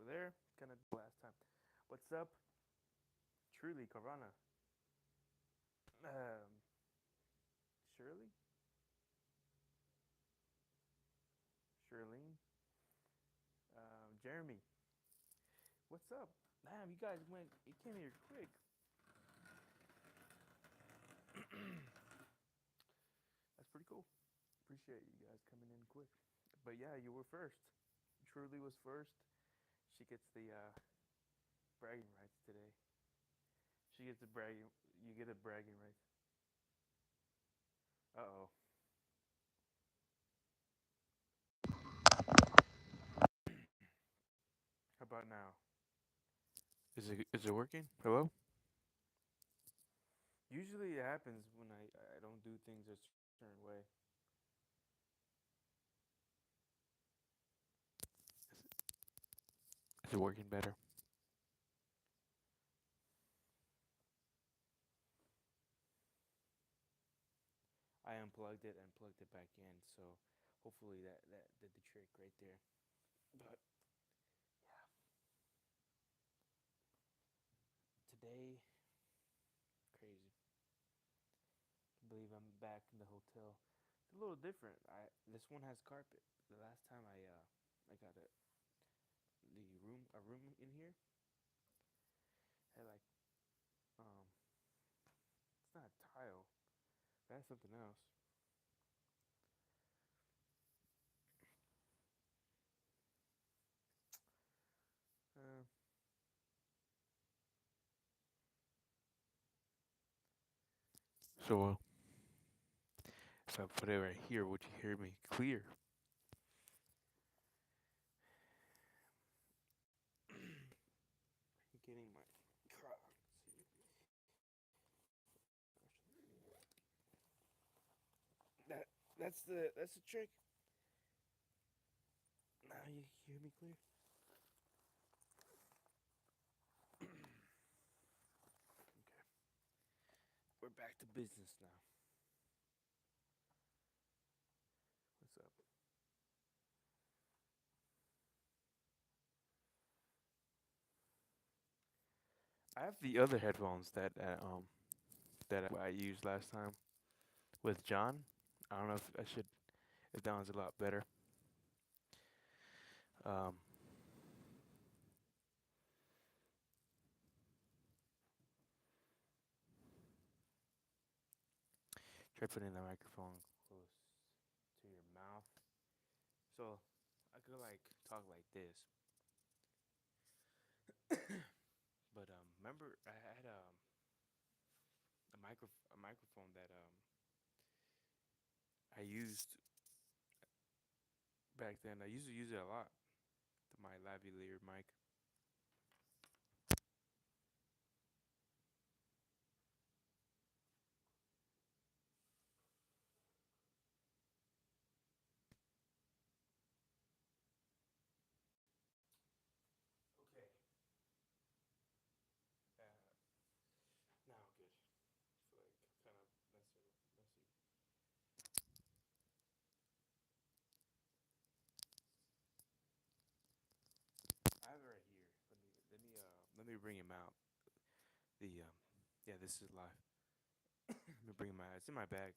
there. Gonna do last time. What's up? Truly, Corona. Um, Shirley? Shirlene? Jeremy. What's up? Damn, you guys went. You came here quick. That's pretty cool. Appreciate you guys coming in quick. But yeah, you were first. Truly was first. She gets the bragging rights today. She gets the bragging. You get a bragging rights. Uh oh. How about now? Is it working? Hello? Usually it happens when I don't do things a certain way. Is it working better? I unplugged it and plugged it back in, so hopefully that did the trick right there. But yeah, today crazy. I believe I'm back in the hotel. It's a little different. I This one has carpet. The last time I got a room in here had like um it's not tile. That's something else. Uh, so if I put it right here, would you hear me clear? Getting my that that's the trick. Now you hear me clear. Okay, we're back to business now. What's up? I have the other headphones that I used last time with John. I don't know if I should if that one's a lot better. Um, Try putting the microphone close to your mouth, so I could like talk like this. But remember I had a microphone that I used back then. I used to use it a lot. My lavalier mic. Okay. Uh, Now good. It's like kind of messy. I have it right here. Let me bring him out. The Yeah, this is live. Let me bring him out. It's in my bag.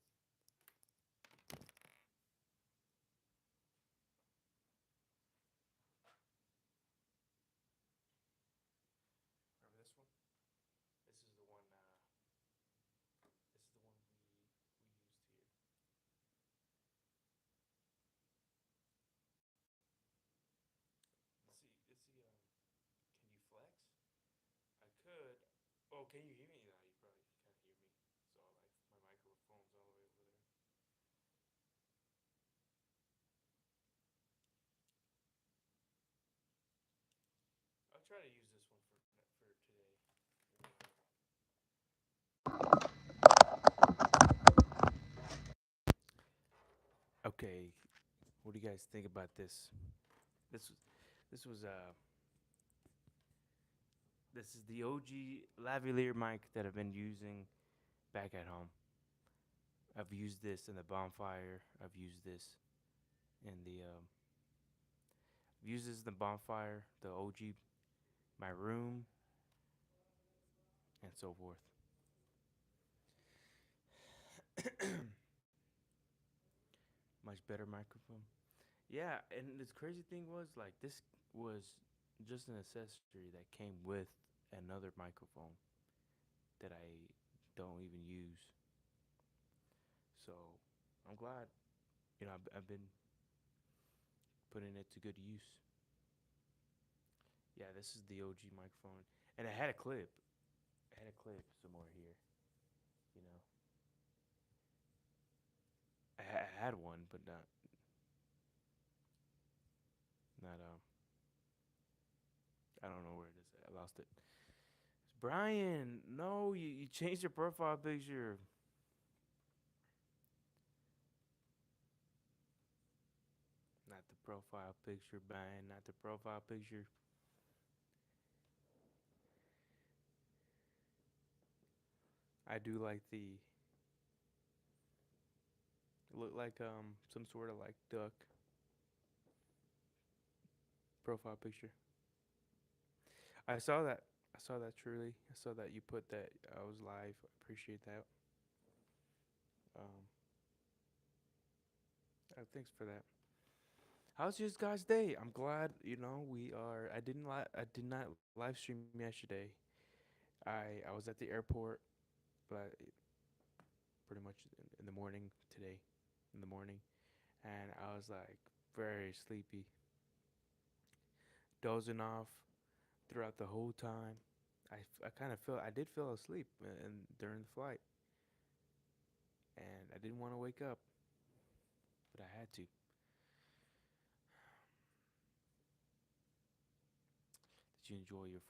Remember this one? This is the one. This is the one we used here. Let's see. Can you flex? I could. Oh, can you hear me? No, you probably can't hear me. So like my microphone's all the way over there. I'll try to use this one for today. Okay, what do you guys think about this? This this was this is the OG lavalier mic that I've been using back at home. I've used this in the bonfire. I've used this in the Uses the bonfire, the OG, my room, and so forth. Much better microphone. Yeah, and this crazy thing was like this was just an accessory that came with another microphone that I don't even use. So I'm glad, I've been putting it to good use. Yeah, this is the OG microphone, and it had a clip. It had a clip somewhere here. You know, I had one, but not I don't know where it is. I lost it. Brian, no, you changed your profile picture. Not the profile picture, Brian. Not the profile picture. I do like the look like some sort of like duck profile picture. I saw that. I saw that truly. I saw that you put that I was live. I appreciate that. Um, thanks for that. How's your guys' day? I'm glad we are. I did not live stream yesterday. I was at the airport, but pretty much in the morning today, in the morning, and I was like very sleepy, dozing off throughout the whole time. I kind of felt I did feel asleep during the flight, and I didn't want to wake up, but I had to. Did you enjoy your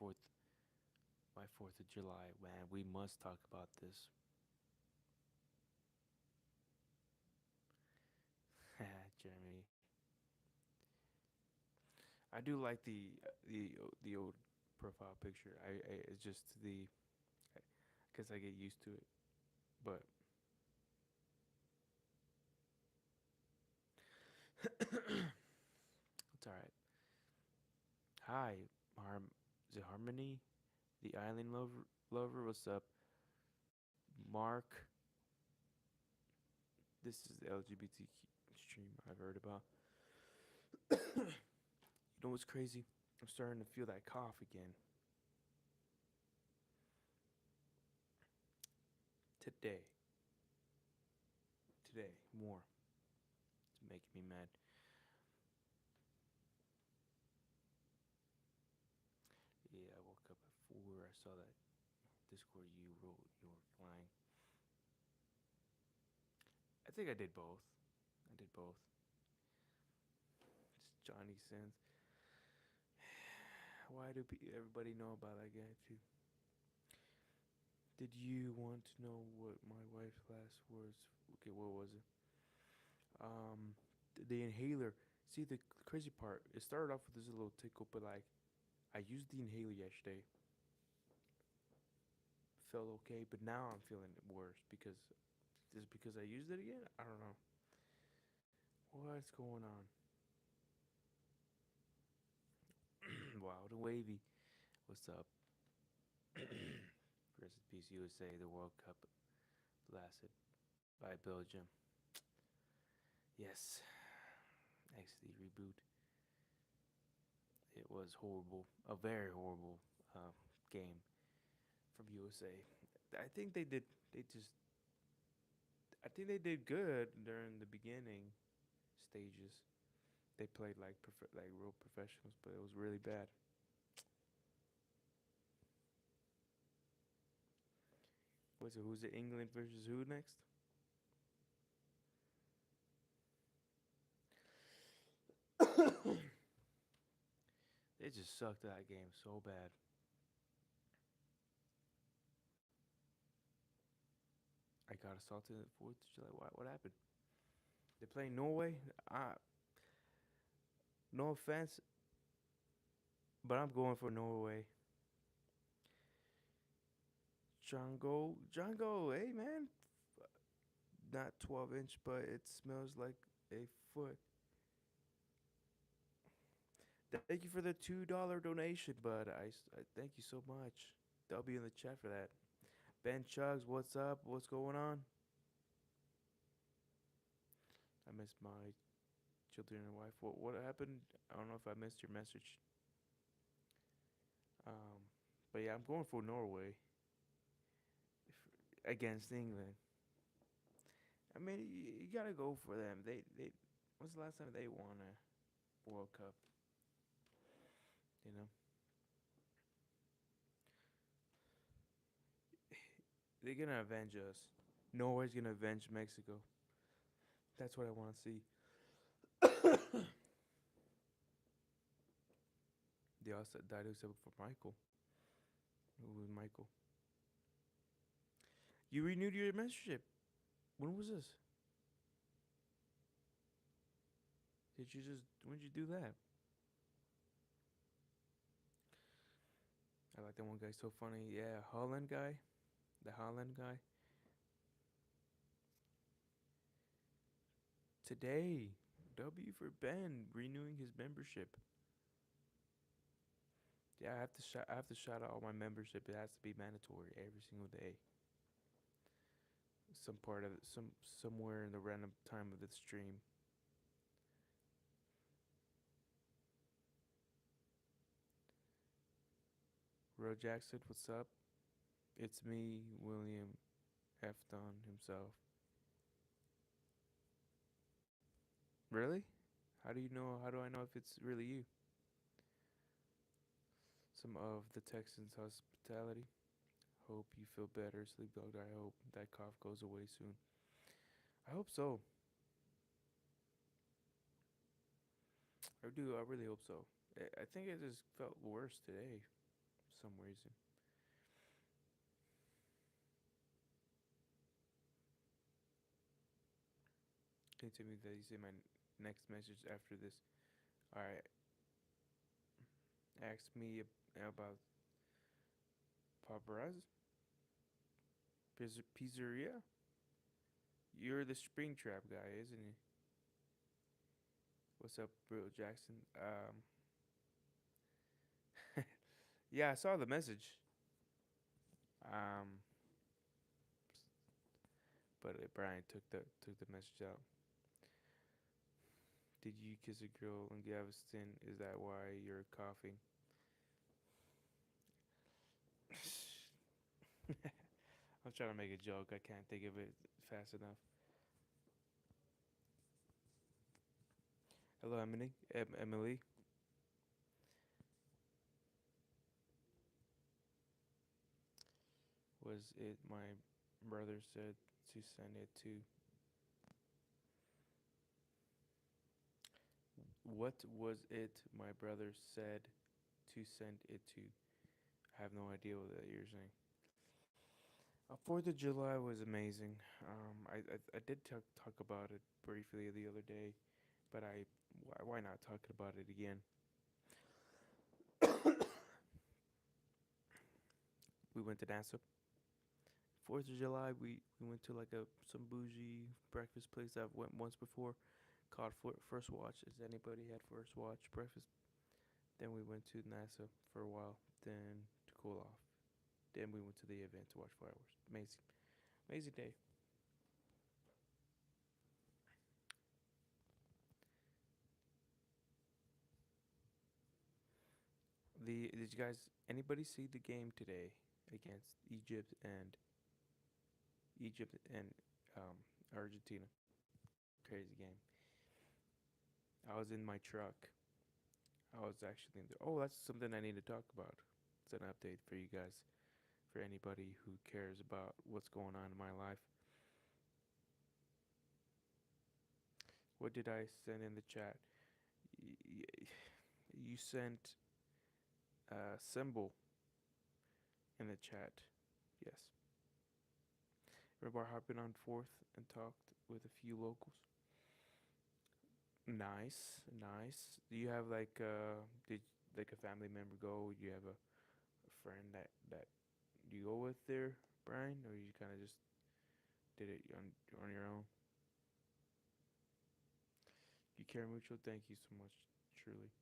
my 4th of July? Man, we must talk about this. Jeremy, I do like the old profile picture. I it's just I guess I get used to it, but it's all right. Hi, is it Harmony, the island lover. What's up, Mark? This is the LGBTQ stream I've heard about. You know what's crazy? I'm starting to feel that cough again today. Today more. It's making me mad. Yeah, I woke up at 4. I saw that Discord you wrote you were flying. I think I did both. I did both. It's Johnny Sins. Why do everybody know about that guy too? Did you want to know what my wife's last words? Okay, what was it? Um, the inhaler. See, the crazy part. It started off with this little tickle, but like, I used the inhaler yesterday. Felt okay, but now I'm feeling worse because is it because I used it again? I don't know. What's going on? Wild and wavy. What's up? Rest in peace, USA. The World Cup lasted by Belgium. Yes, actually reboot. It was horrible, a very horrible game from USA. I think they did. They just. I think they did good during the beginning stages. They played like like real professionals, but it was really bad. What's it? Who's it? England versus who next? They just sucked that game so bad. I got assaulted at 4th of July. What happened? They playing Norway. No offense, but I'm going for Norway. Django. Hey man, not 12-inch, but it smells like a foot. Thank you for the $2 donation, bud. I thank you so much. I'll be in the chat for that. Ben Chugs, what's up? What's going on? I missed my children and wife. What happened? I don't know if I missed your message. Um, but yeah, I'm going for Norway against England. I mean, you gotta go for them. They. When's the last time they won a World Cup? You know, they're gonna avenge us. Norway's gonna avenge Mexico. That's what I want to see. They also died except for Michael. Who was Michael? You renewed your membership. When was this? Did you just? When did you do that? I like that one guy. So funny. Yeah, Holland guy. The Holland guy. Today, W for Ben renewing his membership. Yeah, I have to shout out all my membership. It has to be mandatory every single day. Some part of it, somewhere in the random time of the stream. Ro Jackson, what's up? It's me, William F. Don himself. Really? How do you know? How do I know if it's really you? Some of the Texans' hospitality. Hope you feel better, Sleep Dog. I hope that cough goes away soon. I hope so. I do. I really hope so. I think it just felt worse today, for some reason. Can you tell me that you say my next message after this? All right. Ask me about paparazzi pizzeria. You're the Springtrap guy, isn't he? What's up, bro, Jackson? Yeah, I saw the message. Um, but Brian took the message out. Did you kiss a girl in Galveston? Is that why you're coughing? I'm trying to make a joke. I can't think of it fast enough. Hello, Emily. Emily. Was it my brother said to send it to? What was it my brother said to send it to? I have no idea what that you're saying. 4th of July was amazing. I did talk about it briefly the other day, but why not talk about it again? We went to Nassau. 4th of July, we went to like a some bougie breakfast place I've went once before, called First Watch. Has anybody had First Watch breakfast? Then we went to Nassau for a while. Then to cool off. Then we went to the event to watch fireworks. Amazing, amazing day. Did you guys anybody see the game today against Egypt and um, Argentina? Crazy game. I was in my truck. I was actually in the. Oh, that's something I need to talk about. It's an update for you guys, for anybody who cares about what's going on in my life. What did I send in the chat? You sent a symbol in the chat. Yes. Remember hopping on fourth and talked with a few locals. Nice, nice. Do you have did like a family member go? Do you have a friend that you go with there, Brian, or you kind of just did it on your own? You care mucho. Thank you so much, truly.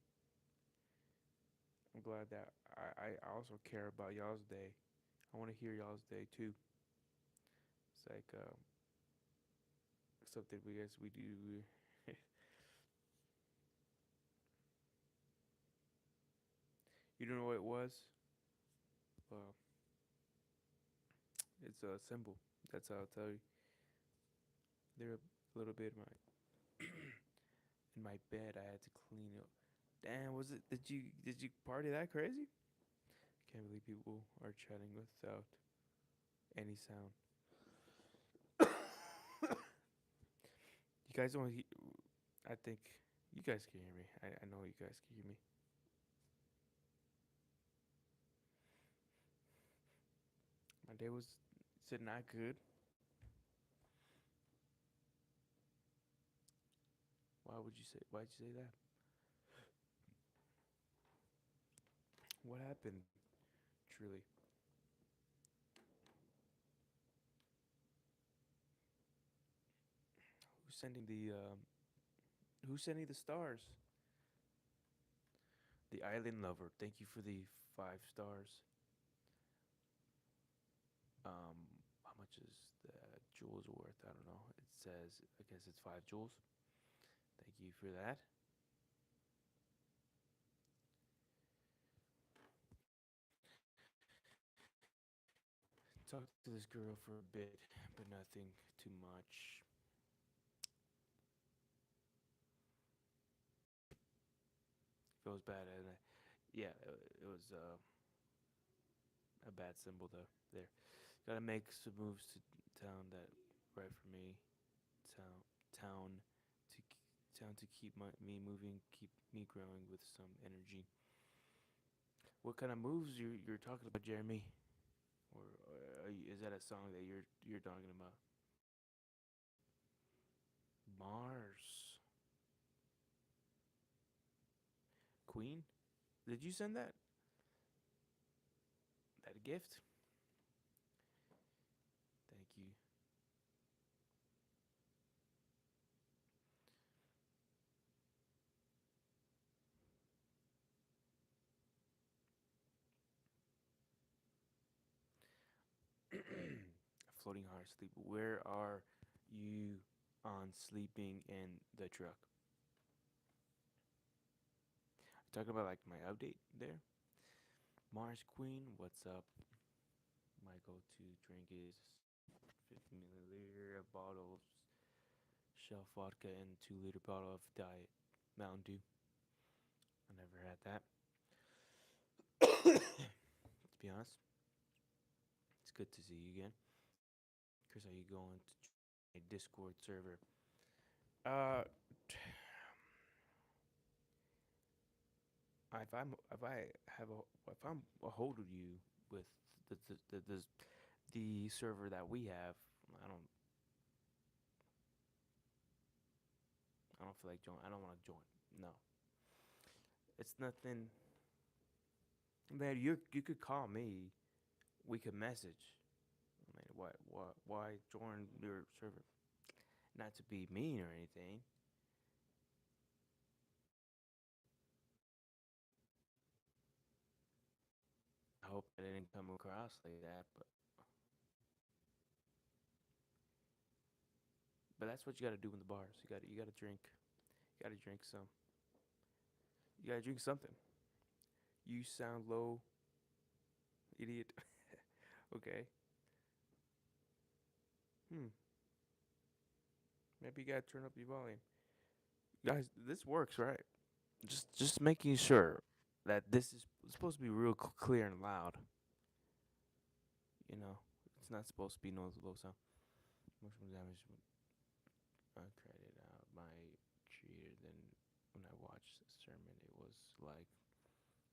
I'm glad that I also care about y'all's day. I want to hear y'all's day too. It's like something we guess we do. You don't know what it was? Well, it's a symbol. That's how I'll tell you. They're a little bit in my bed. I had to clean up. Damn, was it? Did you party that crazy? Can't believe people are chatting without any sound. You guys don't. I think you guys can hear me. I know you guys can hear me. My day was said not good. Why would you say? Why'd you say that? What happened? Truly, who's sending the who's sending the stars? The island lover. Thank you for the 5 stars. Um, how much is the jewels worth? I don't know. It says I guess it's 5 jewels. Thank you for that. Talked to this girl for a bit, but nothing too much. Feels bad, and yeah, it was a bad symbol though. There, gotta make some moves to town that right for me. Town, town town to keep me moving, keep me growing with some energy. What kind of moves you're talking about, Jeremy? Or is that a song that you're talking about? Mars Queen. Did you send that gift? Thank you. Floating hard sleep. Where are you on sleeping in the truck? Talking about like my update there. Mars Queen, what's up? My go-to drink is 50 milliliter bottle of shelf vodka and 2 liter bottle of diet Mountain Dew. I never had that. To be honest, it's good to see you again. Chris, are you going to join a Discord server? Uh, if I'm a hold of you with the server that we have, I don't I don't feel like join. I don't want to join. No, it's nothing. Man, you could call me. We could message. I mean, why join your server? Not to be mean or anything. I hope I didn't come across like that, but that's what you got to do in the bars. You got to drink. You got to drink some. You got to drink something. You sound low, idiot. Okay. Hmm. Maybe you gotta turn up your volume. Guys, this works, right? Just making sure that this is supposed to be real clear and loud. You know, it's not supposed to be no low sound. Emotional damage. I cried it out. My creator. Then when I watched the sermon, it was like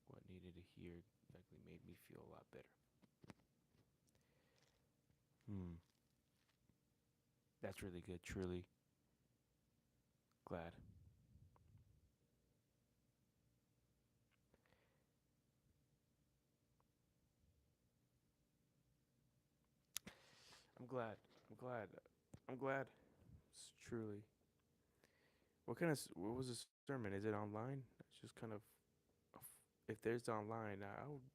what needed to hear. Likely made me feel a lot better. Hmm. That's really good. Truly glad. I'm glad. I'm glad. I'm glad. It's truly. What kind of what was the sermon? Is it online? It's just kind of if there's online,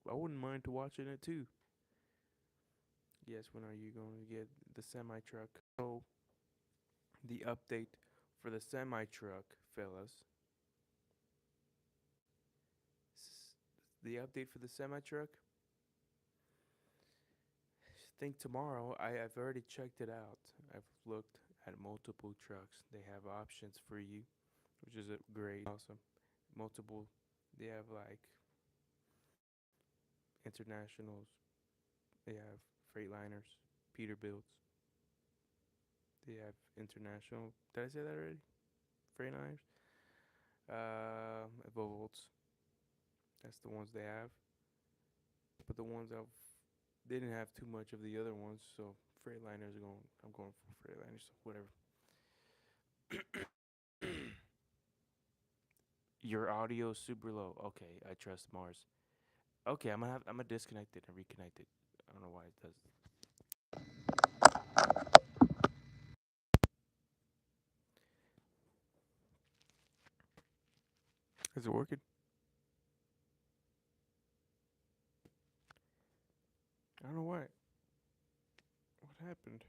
I wouldn't mind to watching it too. Yes, when are you going to get the semi truck? So the update for the semi truck, fellas. The update for the semi truck. Think tomorrow. I've already checked it out. I've looked at multiple trucks. They have options for you, which is great, awesome. Multiple. They have like internationals. They have Freightliners, Peterbilts. They have international. Did I say that already? Freightliners. Volts. That's the ones they have. But the ones I've they didn't have too much of the other ones, so Freightliners are going. I'm going for Freightliners. So whatever. Your audio is super low. Okay, I trust Mars. Okay, I'm gonna disconnect it and reconnect it. I don't know why it does. Is it working? I don't know why. What happened?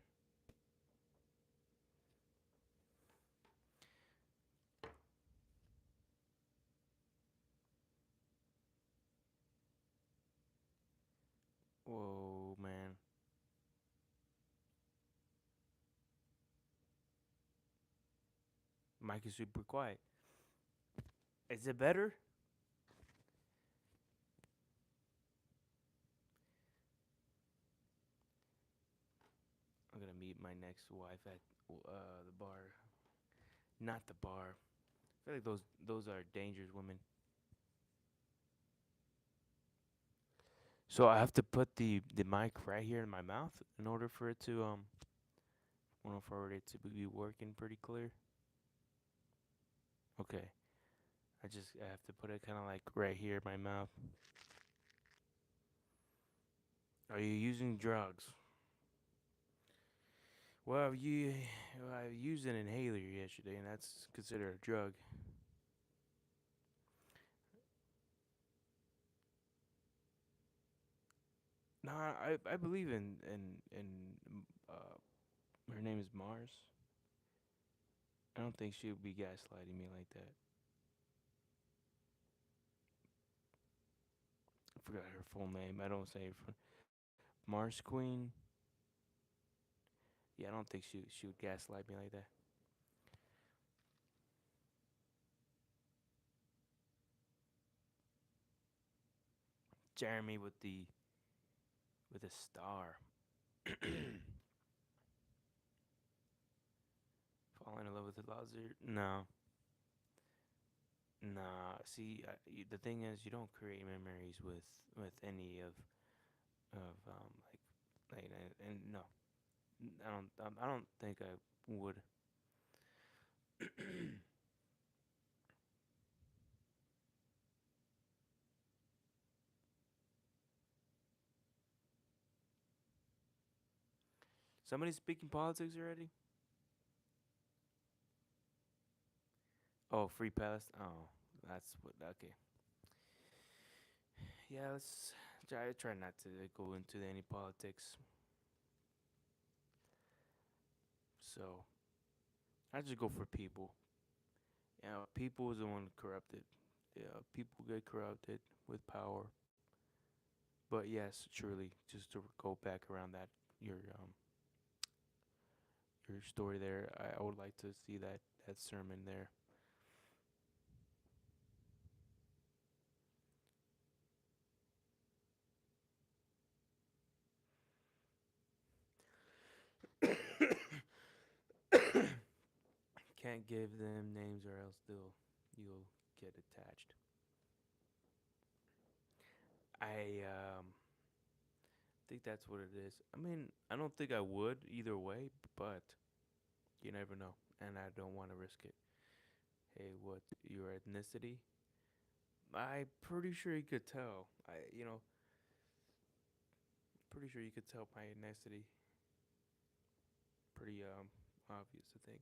Whoa, man. Mic is super quiet. Is it better? I'm gonna meet my next wife at the bar. Not the bar. I feel like those are dangerous women. So I have to put the mic right here in my mouth in order for it to for it to be working pretty clear. Okay. I have to put it kind of like right here in my mouth. Are you using drugs? Well, I used an inhaler yesterday, and that's considered a drug. Nah, I believe in her name is Mars. I don't think she would be gaslighting me like that. I forgot her full name. I don't say her. Mars Queen. Yeah, I don't think she would gaslight me like that. Jeremy with a star. Falling in love with the Lazar? No, nah. See, the thing is, you don't create memories with any of and no, I don't think I would. Somebody speaking politics already? Oh, free pass. Oh, that's what. Okay. Yeah, let's try not to go into any politics. So I just go for people. Yeah, people is the one corrupted. Yeah, people get corrupted with power. But yes, truly, just to go back around that your um your story there, I would like to see that sermon there. Can't give them names or else you'll get attached. I think that's what it is. I mean, I don't think I would either way, but you never know, and I don't want to risk it. Hey, what your ethnicity? I'm pretty sure you could tell. Pretty sure you could tell my ethnicity. Pretty obvious, I think.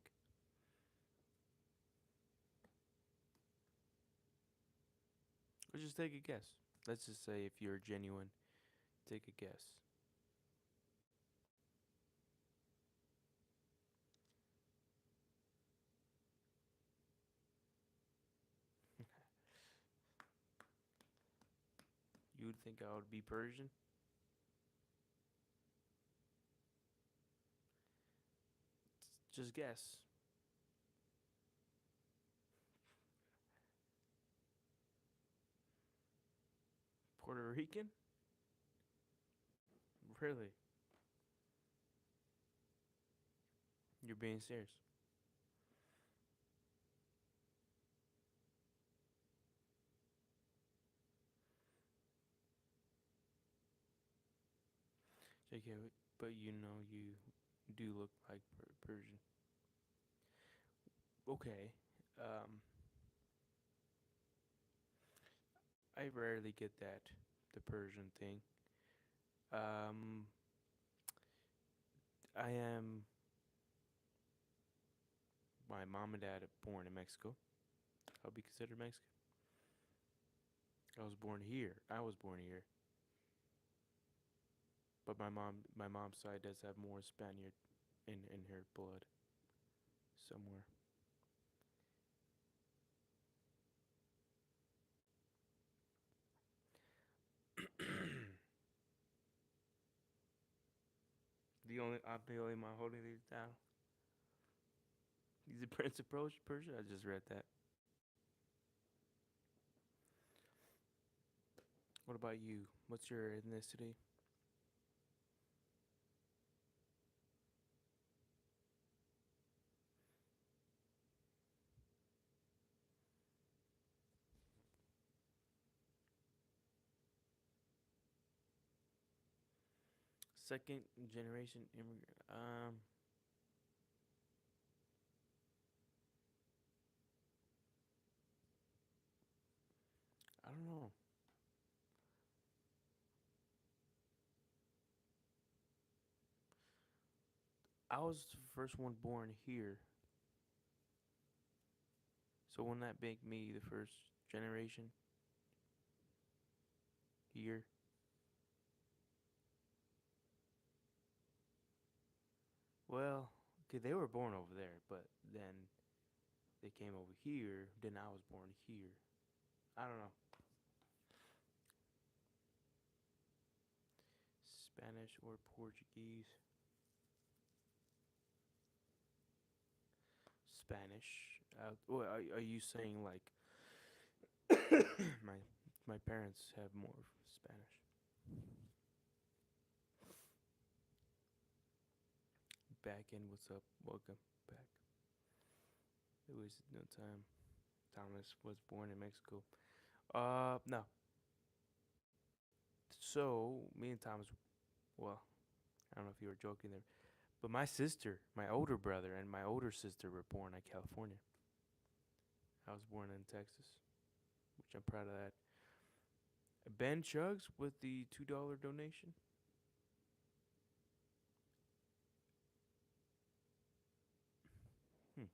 Or just take a guess. Let's just say if you're genuine, take a guess. You would think I would be Persian? Just guess. Puerto Rican? Really? You're being serious? JK, but you know you do look like Persian. Okay. Um, I rarely get that, the Persian thing. Um, I am. My mom and dad are born in Mexico. I'll be considered Mexican. I was born here. I was born here, but my mom's side does have more Spaniard in her blood somewhere. I'm the only one holding these down. He's the Prince of Persia. I just read that. What about you? What's your ethnicity? Second generation immigrant. I don't know. I was the first one born here, so wouldn't that make me the first generation here? Well, okay, they were born over there, but then they came over here. Then I was born here. I don't know. Spanish or Portuguese? Spanish. Are you saying like my my parents have more Spanish? Back in, what's up? Welcome back. It was no time. Thomas was born in Mexico. No. So me and Thomas, well, I don't know if you were joking there, but my sister, my older brother, and my older sister were born in California. I was born in Texas, which I'm proud of that. Ben Chugs with the $2 donation. Hmm.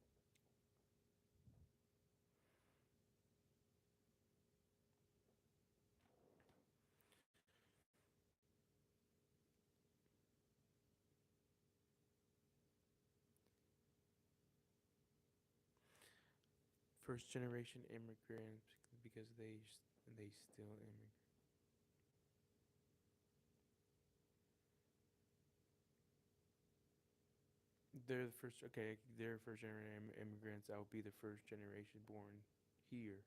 First generation immigrants because they still immigrate. They're the first. Okay, they're first generation immigrants. I'll be the first generation born here,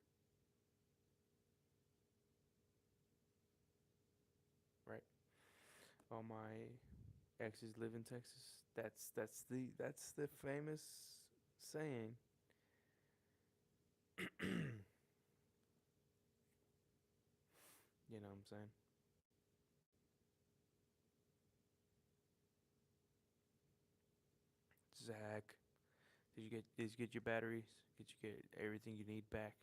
right? All my exes live in Texas. That's the famous saying. You know what I'm saying? Zach, did you get your batteries? Did you get everything you need back?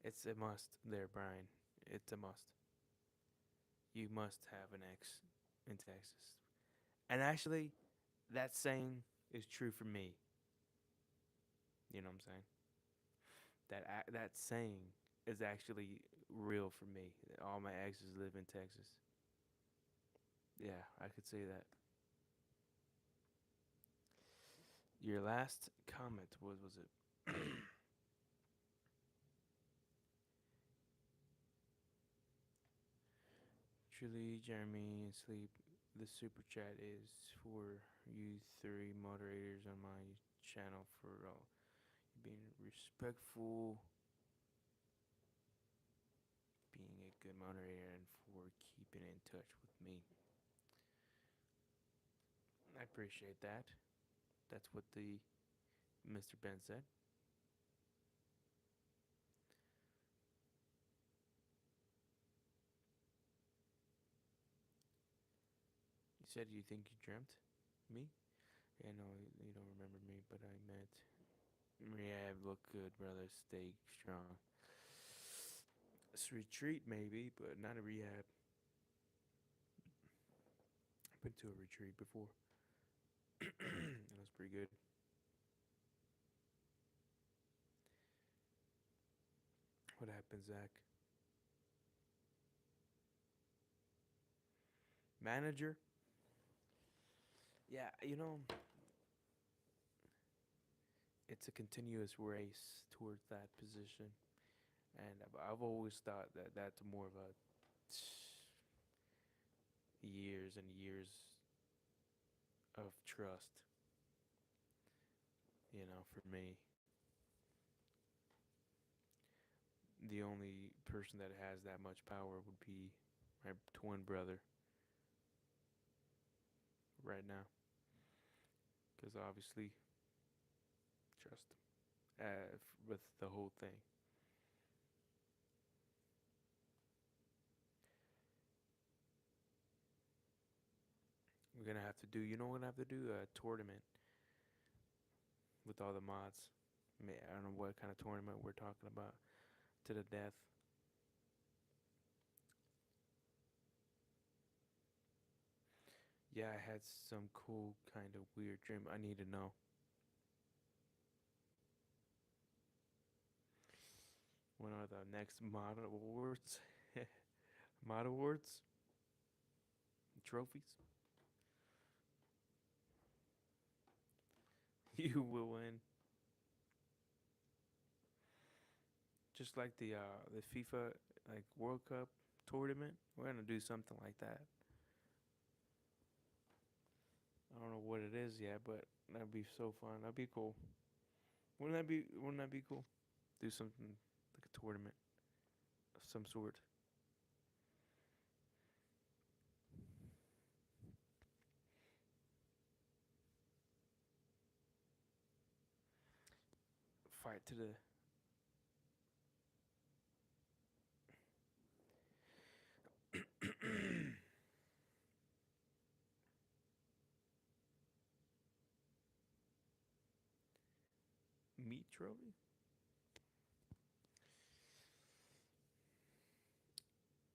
It's a must there, Brian. It's a must. You must have an ex in Texas. And actually, that saying is true for me. You know what I'm saying? that saying is actually real for me. All my exes live in Texas. Yeah, I could say that. Your last comment was it? Truly, Jeremy and Sleep. The super chat is for you three moderators on my channel for being respectful, being a good moderator, and for keeping in touch with me. I appreciate that. That's what the Mr. Ben said. You said you think you dreamt me? Yeah, no, you don't remember me, but I meant rehab. Look good, brother. Stay strong. It's a retreat, maybe, but not a rehab. I've been to a retreat before, and it was pretty good. What happened, Zach? Manager? Yeah, it's a continuous race towards that position. And I've always thought that that's more of a years and years of trust, for me. The only person that has that much power would be my twin brother right now. Because obviously, trust him with the whole thing. We're gonna have to do. You know what we're gonna have to do? A tournament with all the mods. I don't know what kind of tournament we're talking about. To the death. Yeah, I had some cool kind of weird dream. I need to know. When are the next mod awards? Mod awards? Trophies? You will win. Just like the FIFA like World Cup tournament. We're gonna do something like that. I don't know what it is yet, but that'd be so fun. That'd be cool. Wouldn't that be cool? Do something like a tournament of some sort. Fight to the meat trophy.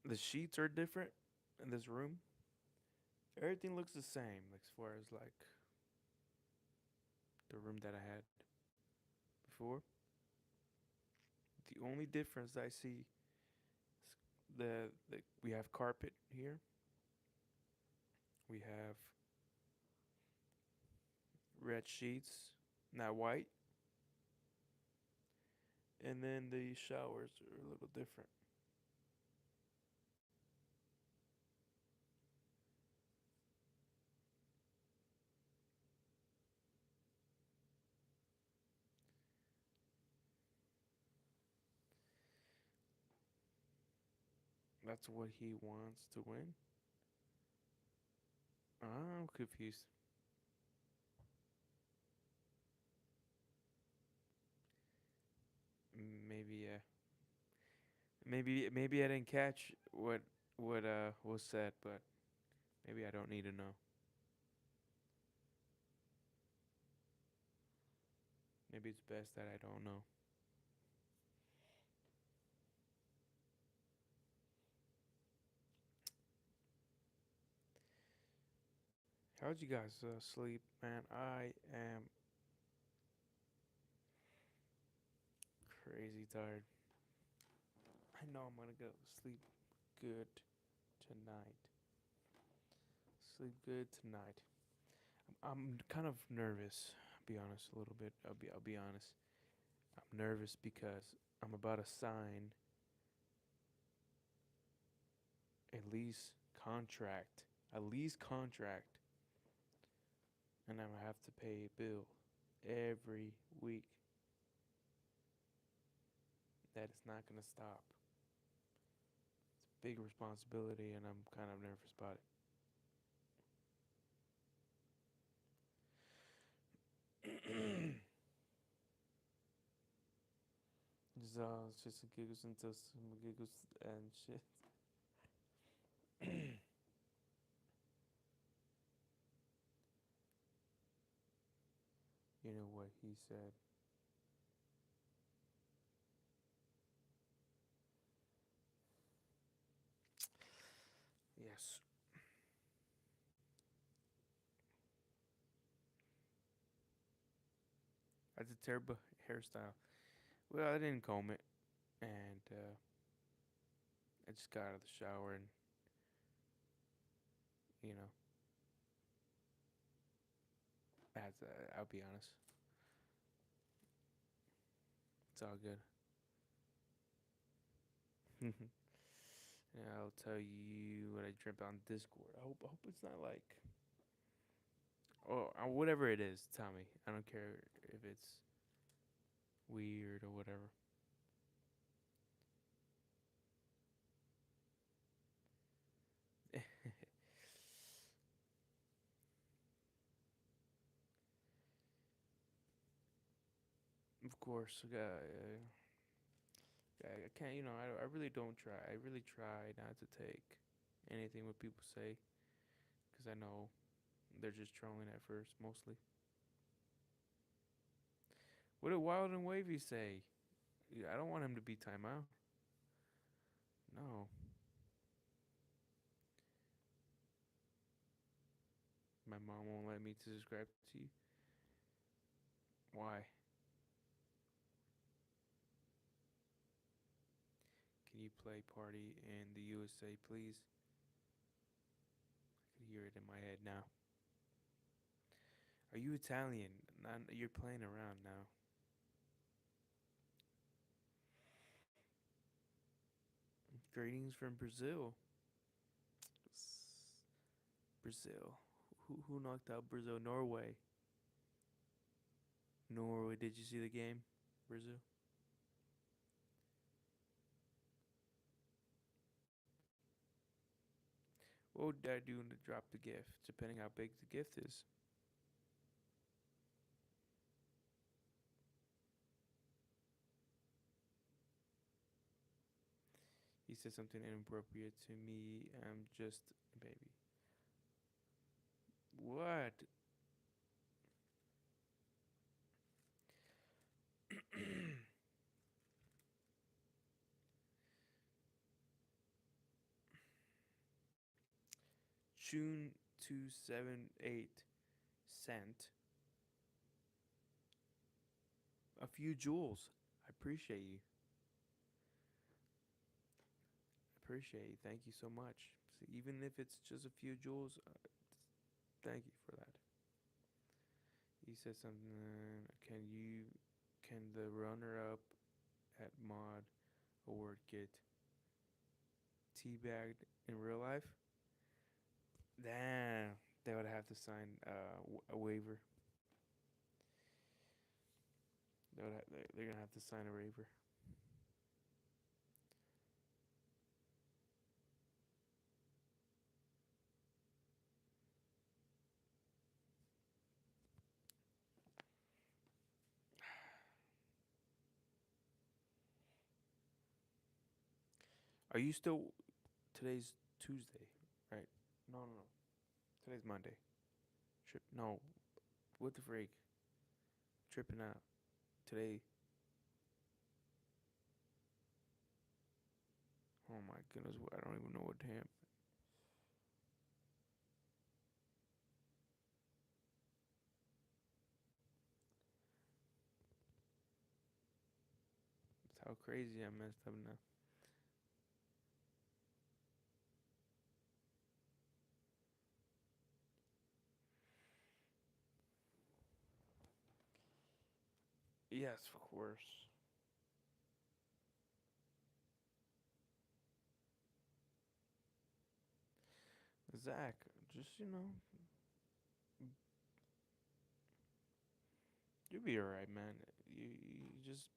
The sheets are different in this room. Everything looks the same, like as far as like the room that I had before. The only difference I see is the we have carpet here. We have red sheets, not white, and then the showers are a little different. That's what he wants to win. I'm confused. Maybe maybe I didn't catch what was said, but maybe I don't need to know. Maybe it's best that I don't know. How'd you guys sleep, man? I am crazy tired. I know I'm gonna go sleep good tonight. Sleep good tonight. I'm kind of nervous. I'll be honest a little bit. I'll be honest. I'm nervous because I'm about to sign a lease contract. A lease contract, and I'm gonna have to pay a bill every week. That is not gonna stop. It's a big responsibility, and I'm kind of nervous about it. It's just a giggles until some giggles and shit. You know what he said? Yes. That's a terrible hairstyle. Well, I didn't comb it, and I just got out of the shower, and you know, that's I'll be honest, it's all good. And I'll tell you what I dreamt on Discord. I hope it's not like, oh, whatever it is. Tell me. I don't care if it's weird or whatever. Of course, I can't. I really don't try. I really try not to take anything what people say because I know they're just trolling at first, mostly. What did Wild and Wavy say? Yeah, I don't want him to be timeout. No, my mom won't let me to subscribe to you. Why? Can you play Party in the USA, please? I can hear it in my head now. Are you Italian? Not, you're playing around now. Greetings from Brazil. Brazil. Who knocked out Brazil? Norway. Norway. Did you see the game? Brazil. What would I do to drop the gift? Depending how big the gift is. He said something inappropriate to me. I'm just a baby. What? June 278 sent a few jewels. I appreciate you. Appreciate you. Thank you so much. See, even if it's just a few jewels, thank you for that. He said something. Can the runner up at mod award get teabagged in real life? Damn, they would have to sign a waiver. They're gonna have to sign a waiver. Are you still? Today's Tuesday, right? No, no, no. Today's Monday. No, what the freak? Tripping out. Today. Oh my goodness, I don't even know what damn. How crazy I messed up now. Yes, of course. Zach, just you'll be alright, man. You just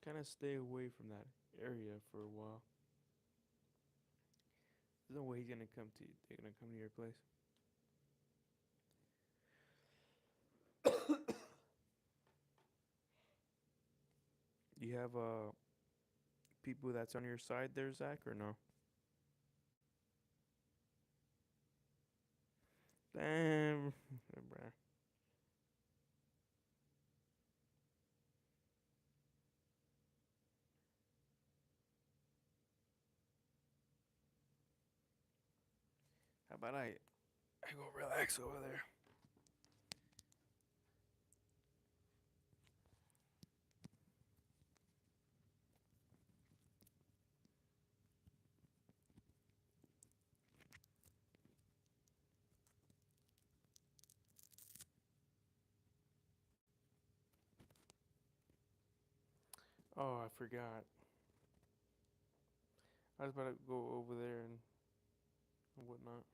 kind of stay away from that area for a while. There's no way he's gonna come to you. They're gonna come to your place. You have people that's on your side there, Zach, or no? Damn, bruh. How about I go relax over there. Oh, I forgot. I was about to go over there and whatnot.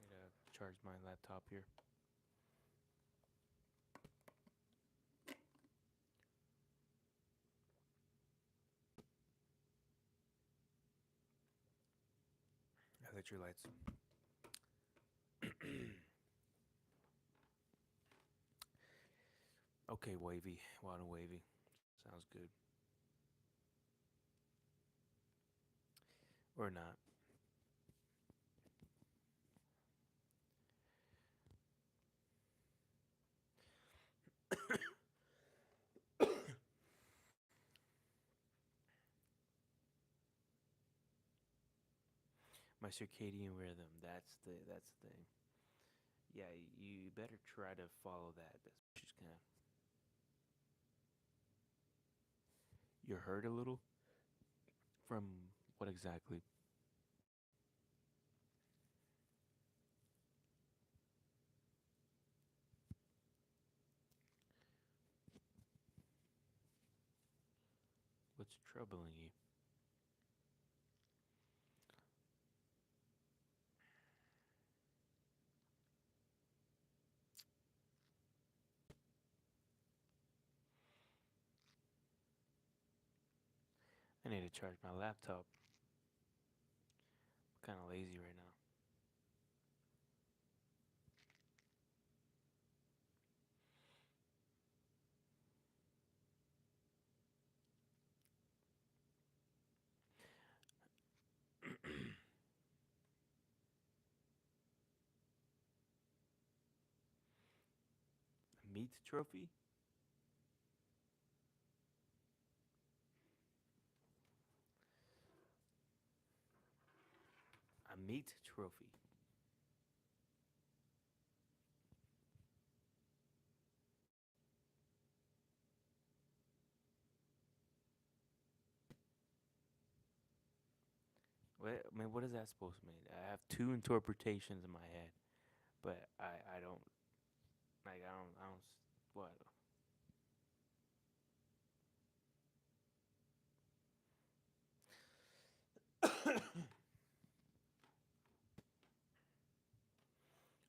I need to charge my laptop here. Electrolytes. Okay, wavy. Wild and wavy. Sounds good. Or not. My circadian rhythm. That's the thing. Yeah, you better try to follow that. That's just kind of. You're hurt a little from what exactly? What's troubling you? I need to charge my laptop. I'm kind of lazy right now. A meat trophy? A meat trophy. What, man, what is that supposed to mean? I have two interpretations in my head, but I don't what?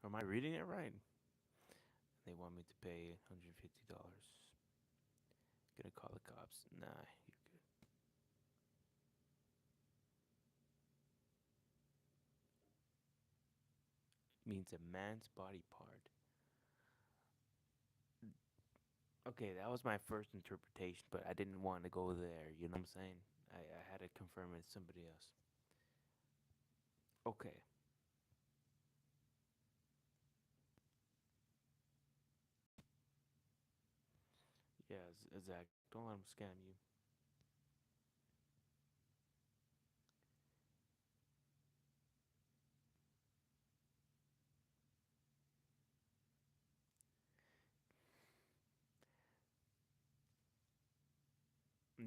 Am I reading it right? They want me to pay $150. Gonna call the cops. Nah, you're good. Means a man's body part. Okay, that was my first interpretation, but I didn't want to go there. You know what I'm saying? I had to confirm it with somebody else. Okay. Yeah, Zach, don't let him scam you.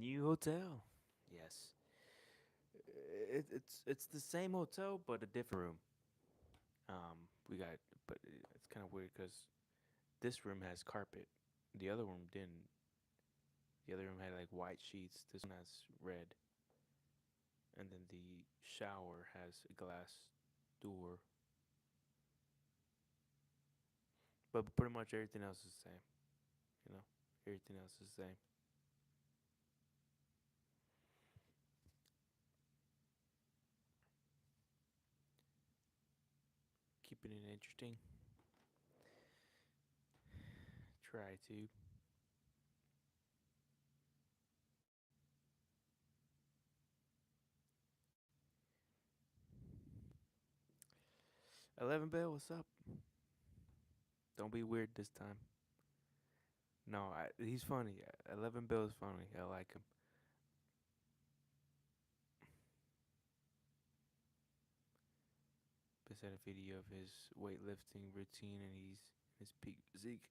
New hotel. Yes. It's the same hotel but a different room. We got, but it's kind of weird because this room has carpet. The other room didn't. The other room had like white sheets. This one has red, and then the shower has a glass door. But pretty much everything else is the same. You know, everything else is the same. Keeping it interesting. Try to. 11 Bill, what's up? Don't be weird this time. No, he's funny. 11 Bill is funny. I like him. Just had a video of his weightlifting routine and he's his peak physique.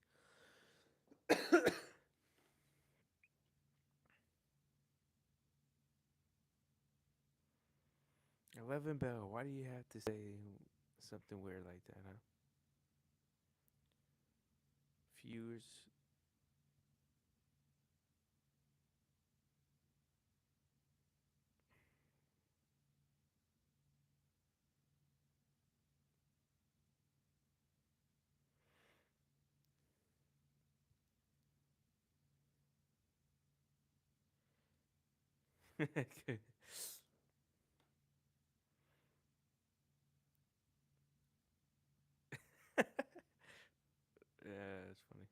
11 Bell, why do you have to say something weird like that, huh? Viewers. Yeah, that's funny.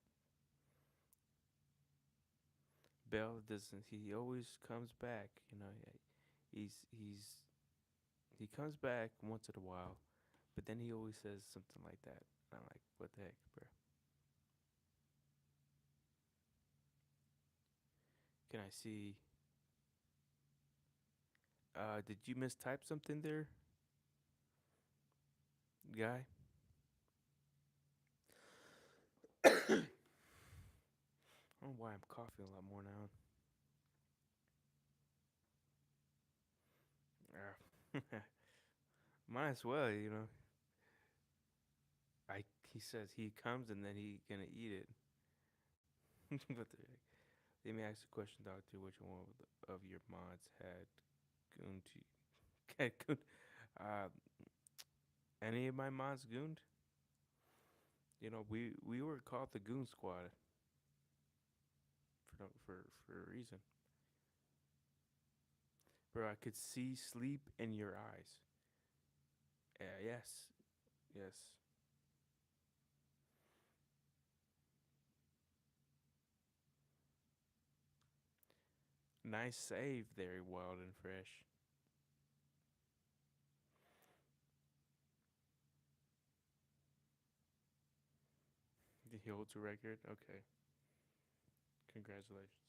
Bell doesn't. He always comes back. You know, he's he comes back once in a while, but then he always says something like that. I'm like, what the heck, bro? Can I see? Did you mistype something there, guy? I don't know why I'm coughing a lot more now. Might as well, you know. I He says he comes and then he gonna eat it. What the heck? Let me ask a question, Doctor. Which one of your mods had gooned to had gooned? Uh, any of my mods gooned? You know, we were called the Goon Squad for a reason. Bro, I could see sleep in your eyes. Yes, yes. Nice save there, Wild and Fresh. He holds a record. Okay, congratulations.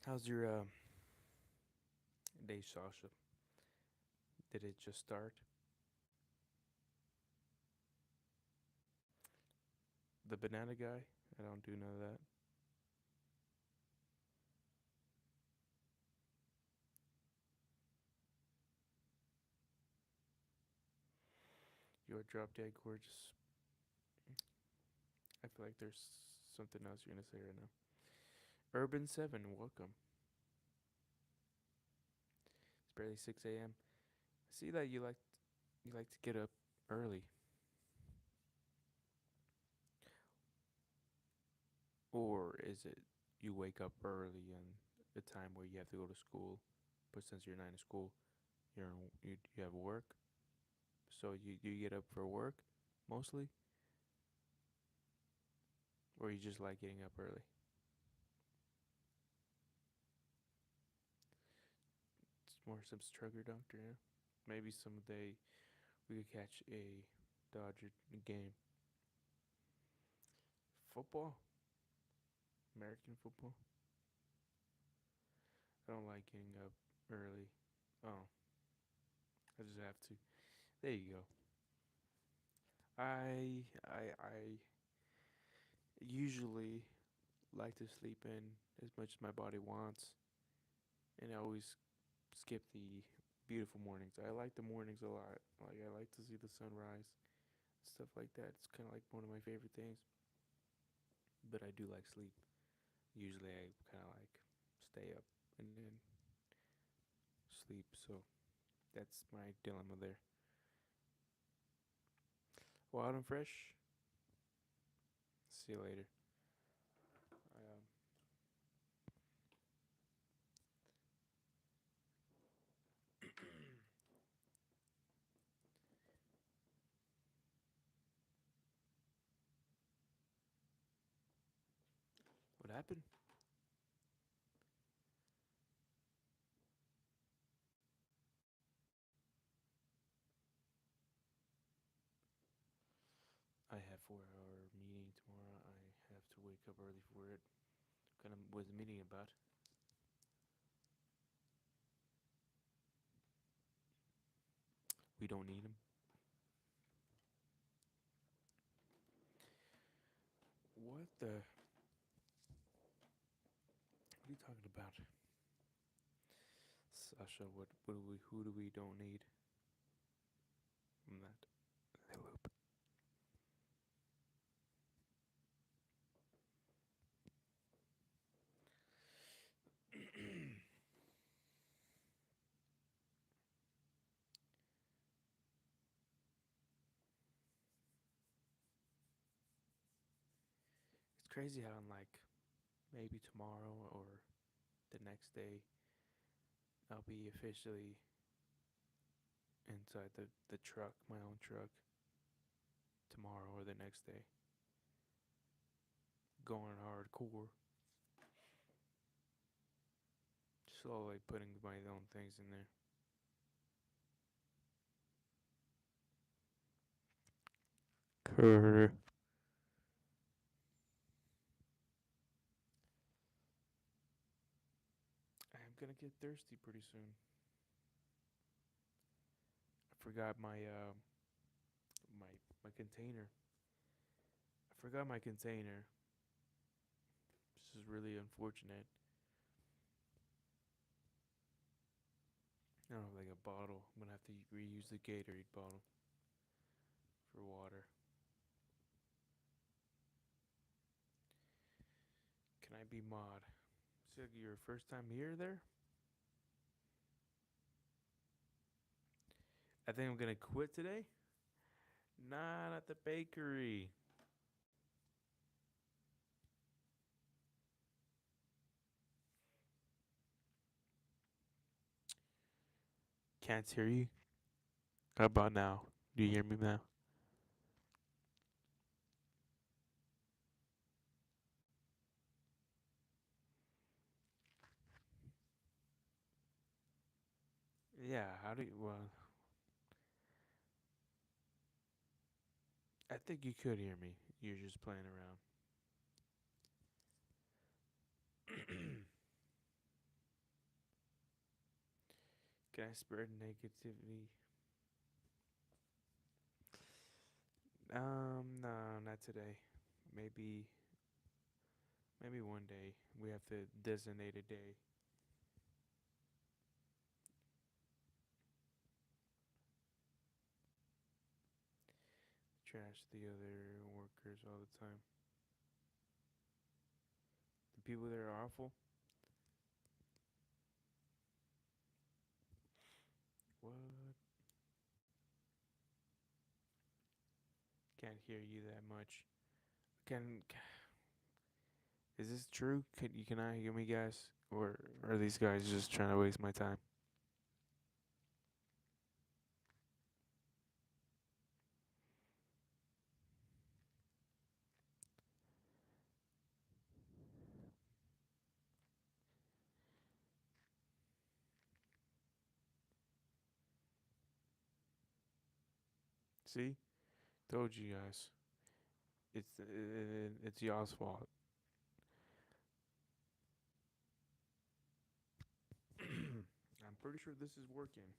How's your day, Sasha? Did it just start? The banana guy? I don't do none of that. You're drop dead gorgeous. I feel like there's something else you're gonna say right now. Urban Seven, welcome. It's barely 6 a.m. I see that you like to get up early, or is it you wake up early and the time where you have to go to school, but since you're not in school, you have work, so you get up for work mostly, or you just like getting up early. It's more some Strugger Doctor, yeah. Maybe someday we could catch a Dodger game. Football, American football. I don't like getting up early. Oh, I just have to. There you go. I usually like to sleep in as much as my body wants, and I always skip the beautiful mornings. I like the mornings a lot. Like I like to see the sunrise, stuff like that. It's kind of like one of my favorite things. But I do like sleep. Usually I kind of like stay up and then sleep. So that's my dilemma there. Wild and fresh. See you later. Um, what happened? I have 4 hour meeting tomorrow. I have to wake up early for it. Kind of was the meeting about? We don't need him. What the? What are you talking about, Sasha? What do we? Who do we don't need? I'm not in the loop. It's crazy how I'm like maybe tomorrow or the next day I'll be officially inside the truck, my own truck, tomorrow or the next day, going hardcore, slowly putting my own things in there. Carter. I'm gonna get thirsty pretty soon. I forgot my my container. I forgot my container. This is really unfortunate. I don't have like a bottle. I'm gonna have to reuse the Gatorade bottle for water. Can I be mod? Is it your first time here there? I think I'm gonna quit today. Not at the bakery. Can't hear you. How about now? Do you hear me now? Yeah. How do you? Well, I think you could hear me. You're just playing around. Can I spread negativity? No, not today. Maybe, maybe one day we have to designate a day. Trash the other workers all the time. The people there are awful. What? Can't hear you that much. Can is this true? Can I hear me, guys? Or are these guys just trying to waste my time? See, told you guys. It's y'all's fault. I'm pretty sure this is working.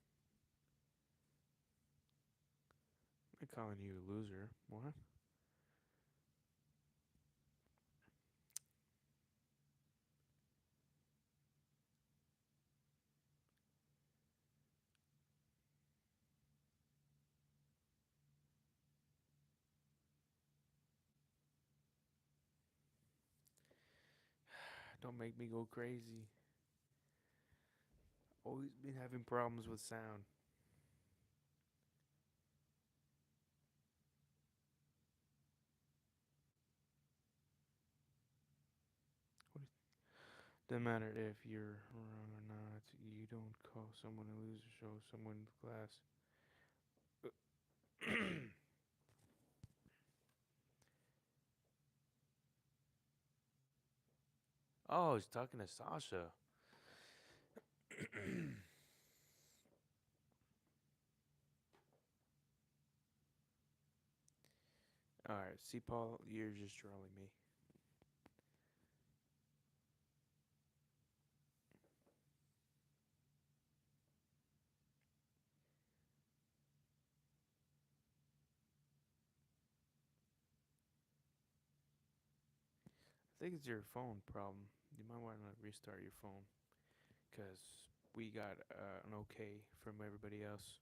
calling you a loser. What? Don't make me go crazy. Always been having problems with sound. Doesn't matter if you're wrong or not. You don't call someone a loser. Show someone class. Oh, he's talking to Sasha. All right, see, Paul, you're just trolling me. I think it's your phone problem. You might want to restart your phone because we got an okay from everybody else.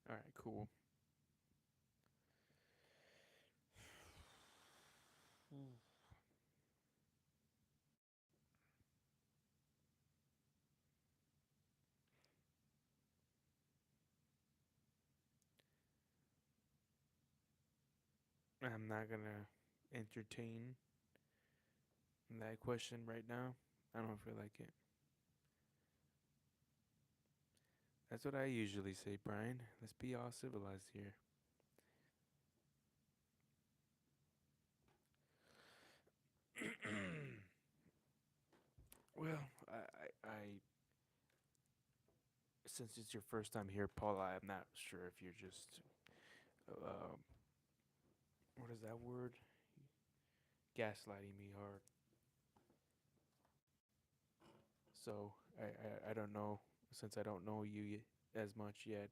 All right, cool. I'm not gonna entertain that question right now. I don't feel like it. That's what I usually say, Brian. Let's be all civilized here. Well, since it's your first time here, Paula, I'm not sure if you're just, um, what is that word? Gaslighting me hard. So I don't know. Since I don't know you as much yet,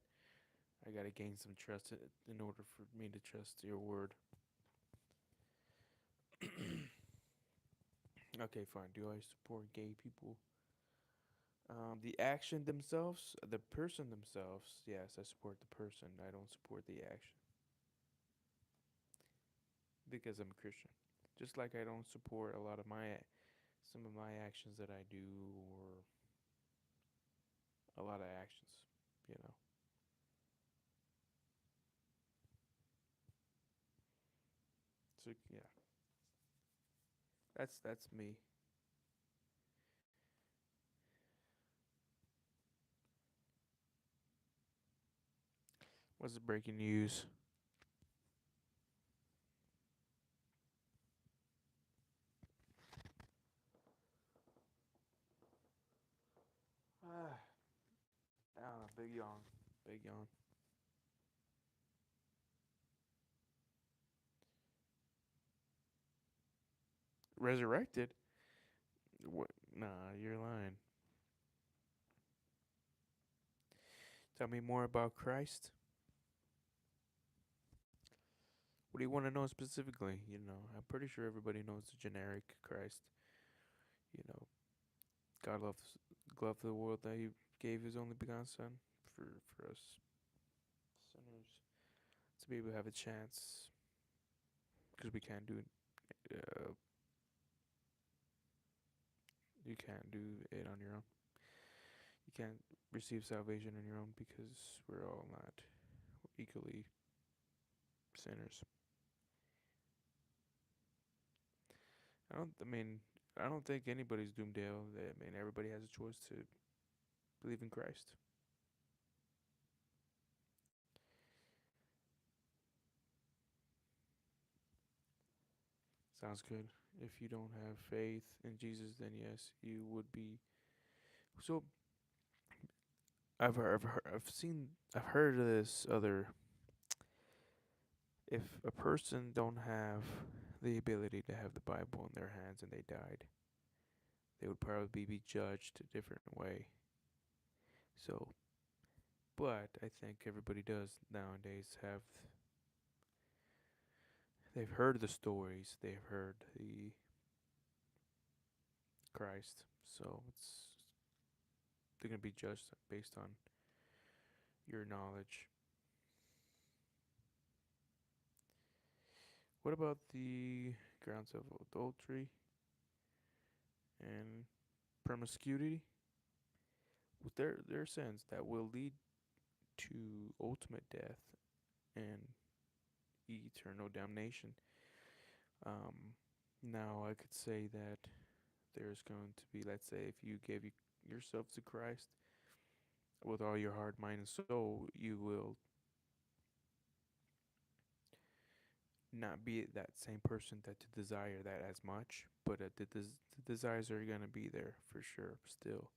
I gotta gain some trust in order for me to trust your word. Okay, fine. Do I support gay people? The action themselves, the person themselves, yes, I support the person. I don't support the action because I'm a Christian. Just like I don't support a lot of some of my actions that I do, or a lot of actions, you know. So yeah, that's me. What's the breaking news? Ah, I don't know. Big yawn. Big yawn. Resurrected? What? Nah, you're lying. Tell me more about Christ. What do you want to know specifically? I'm pretty sure everybody knows the generic Christ. You know, God loved the world that He gave His only begotten Son for us sinners to be able to have a chance, because we can't do it. You can't do it on your own. You can't receive salvation on your own because we're all not equally sinners. I don't. I mean, I don't think anybody's doomed to hell. I mean, everybody has a choice to believe in Christ. Sounds good. If you don't have faith in Jesus, then yes, you would be. So, I've heard of this other. If a person don't have the ability to have the Bible in their hands and they died, they would probably be judged a different way. So, but I think everybody does nowadays have. They've heard the stories. They've heard the Christ. So they're gonna be judged based on your knowledge. What about the grounds of adultery and promiscuity? With their sins that will lead to ultimate death and eternal damnation. Um, Now I could say that there's going to be, let's say, if you gave yourself to Christ with all your heart, mind, and soul, you will not be that same person that to desire that as much, but the desires are gonna be there for sure still.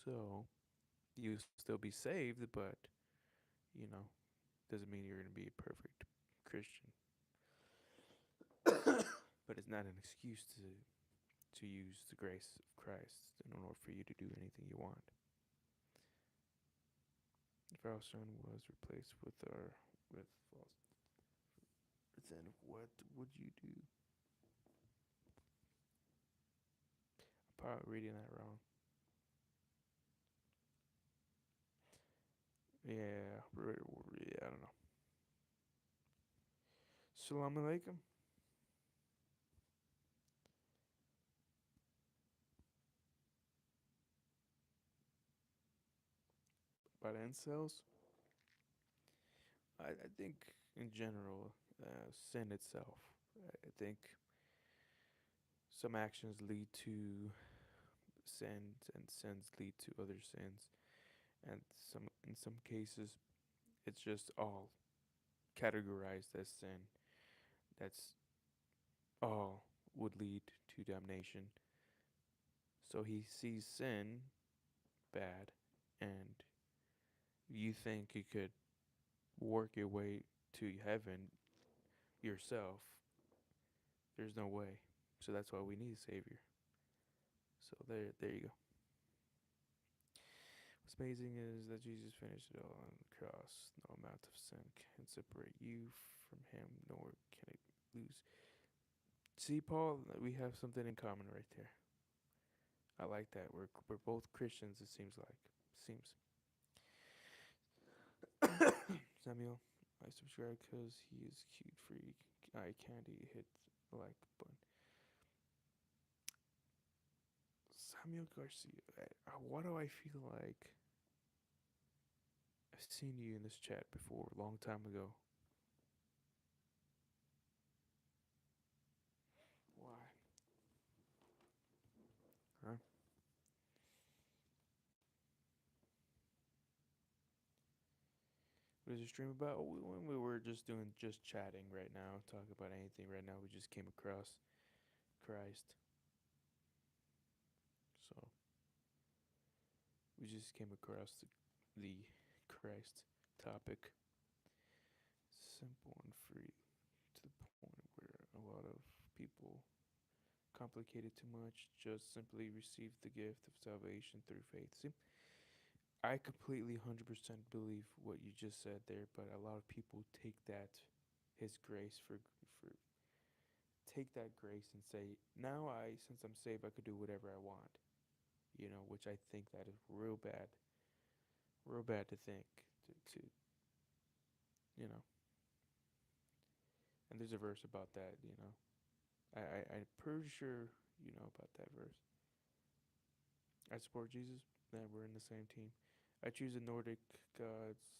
So you still be saved, but you know doesn't mean you're gonna be a perfect Christian. But it's not an excuse to use the grace of Christ in order for you to do anything you want. If our son was replaced with false, then what would you do? I'm probably reading that wrong. Yeah, I don't know. Salam alaikum. About incels, I think in general, sin itself. I think some actions lead to sins, and sins lead to other sins, and in some cases, it's just all categorized as sin. That's all would lead to damnation. So he sees sin bad, and you think you could work your way to heaven yourself. There's no way. So that's why we need a savior. So there you go. What's amazing is that Jesus finished it all on the cross. No amount of sin can separate you from him, nor can it lose. See, Paul, we have something in common right there. I like that. We're both Christians. It seems like seems. Samuel, I subscribe because he is cute. Free eye candy. Hit the like button. Samuel Garcia. Why do I feel like I've seen you in this chat before, a long time ago? Why? Huh? What is your stream about? When we were just chatting right now, talk about anything right now. We just came across Christ, so we just came across the Christ topic. Simple and free to the point where a lot of people complicate it too much. Just simply receive the gift of salvation through faith. See, I completely 100% believe what you just said there, but a lot of people take that His grace for take that grace and say, now since I'm saved, I could do whatever I want. Which I think that is real bad to think to you know. And there's a verse about that. I'm pretty sure you know about that verse. I support Jesus. Then we're in the same team. I choose the Nordic gods.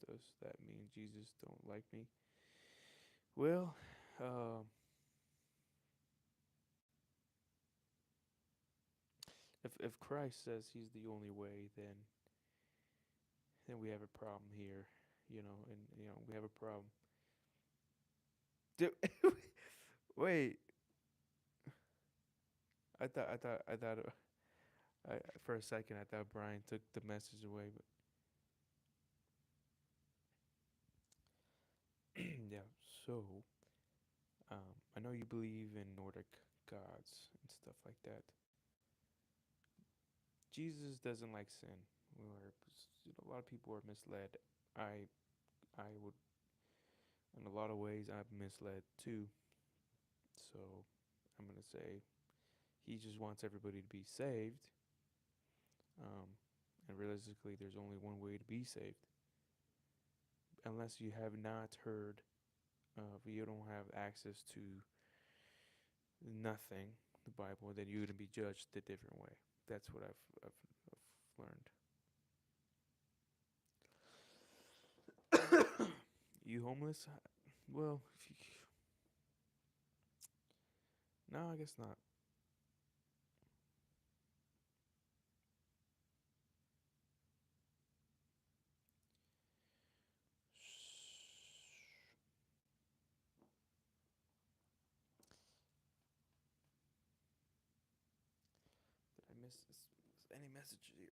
Does that mean Jesus don't like me? Well, if Christ says he's the only way, then we have a problem here. And we have a problem. Dude, wait. I thought For a second, I thought Brian took the message away, but yeah. So, I know you believe in Nordic gods and stuff like that. Jesus doesn't like sin. Where a lot of people are misled. I I would, in a lot of ways, I'm misled too. So I'm gonna say he just wants everybody to be saved. Um, and realistically, there's only one way to be saved. Unless you have not heard, if you don't have access to nothing, the Bible, then you're gonna be judged a different way. That's what I've learned. You homeless? Well, if you, no, I guess not. Did I miss any messages here?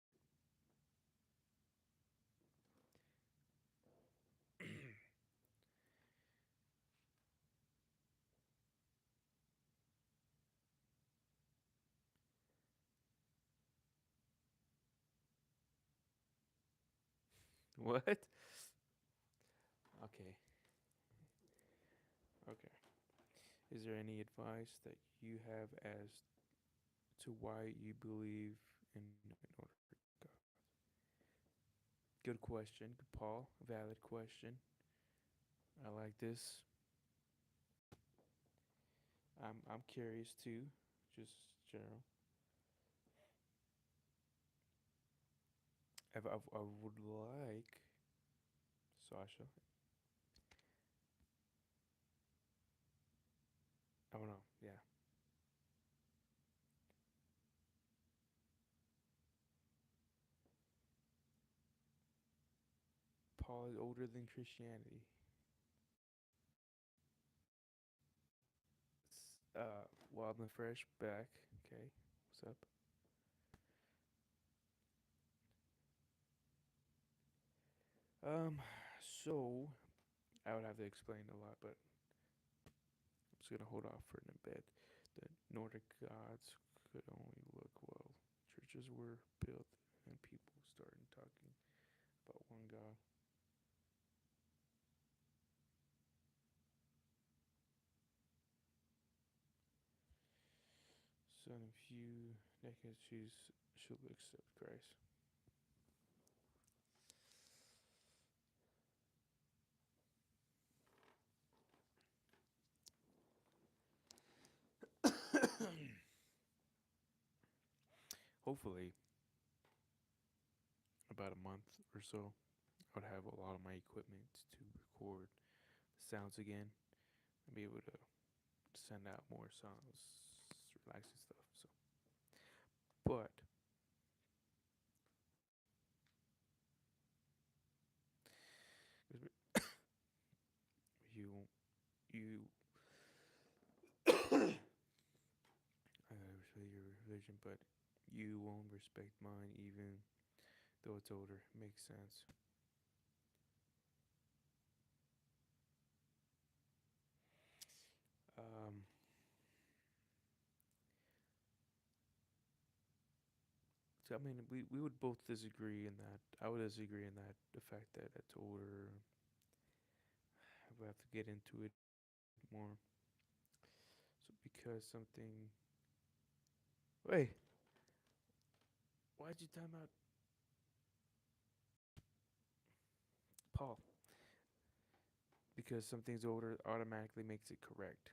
What? Okay. Okay. Is there any advice that you have as to why you believe in order to God? Good question, Paul. Valid question. I like this. I'm curious too, just general. I would like Sasha. I don't know. Yeah, Paul is older than Christianity. Wild and fresh back. Okay, what's up? Um, so I would have to explain a lot, but I'm just gonna hold off for a bit. The Nordic gods could only look well. Churches were built, and people started talking about one god. So in a few decades, she'll accept Christ. Hopefully, about a month or so, I would have a lot of my equipment to record the sounds again and be able to send out more songs, relaxing stuff. So, but you you I respect your religion, but you won't respect mine even though it's older. Makes sense. Um, so I mean, we would both disagree in that. I would disagree in that the fact that it's older. We have to get into it more. So because something. Wait, why'd you time out, Paul? Because something's older automatically makes it correct.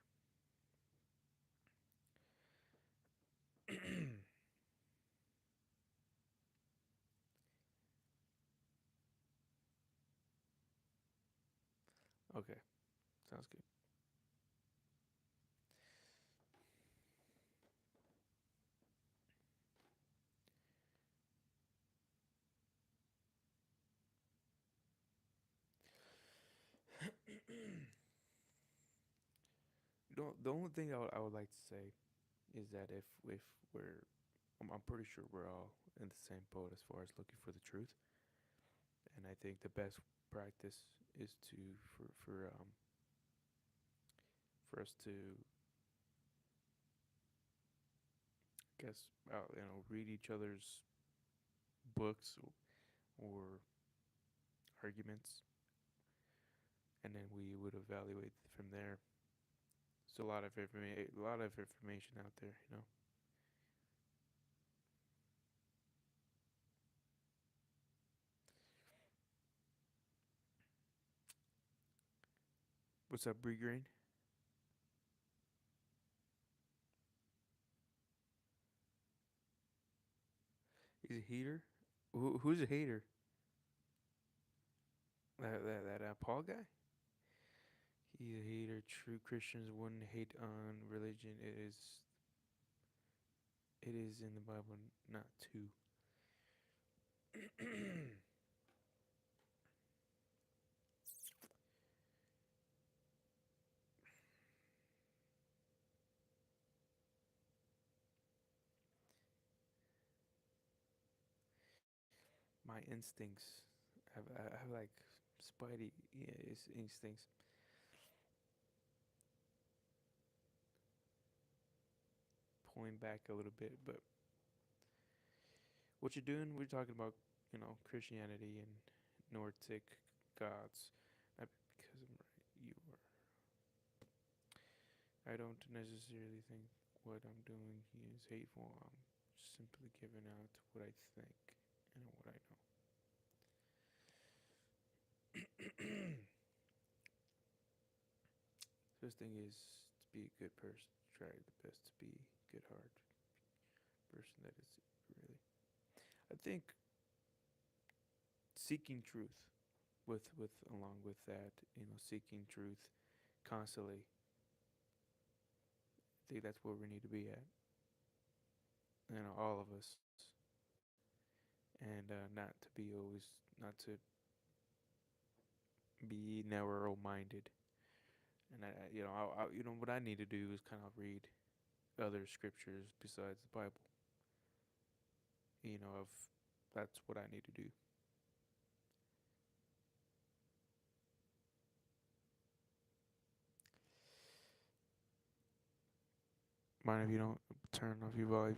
Okay, sounds good. The only thing I would like to say is that if we're I'm pretty sure we're all in the same boat as far as looking for the truth. And I think the best practice is to for us to guess read each other's books or arguments, and then we would evaluate from there. There's a lot of information out there, you know. What's up, Bree Green? He's a hater. Who's a hater? That Paul guy. He's a hater. True Christians wouldn't hate on religion. It is in the Bible not to. My instincts I have like spidey, yeah, instincts. Pulling back a little bit, but what you're doing, we're talking about, Christianity and Nordic gods. Not because I'm right, you are. I don't necessarily think what I'm doing is hateful. I'm simply giving out what I think and what I know. First thing is to be a good person. Try the best to be good heart person. That is really. I think seeking truth with along with that, seeking truth constantly. I think that's where we need to be at. All of us, and not to be always, not to be narrow-minded. And what I need to do is kind of read other scriptures besides the Bible. Of That's what I need to do. Mind if you don't turn off your volume?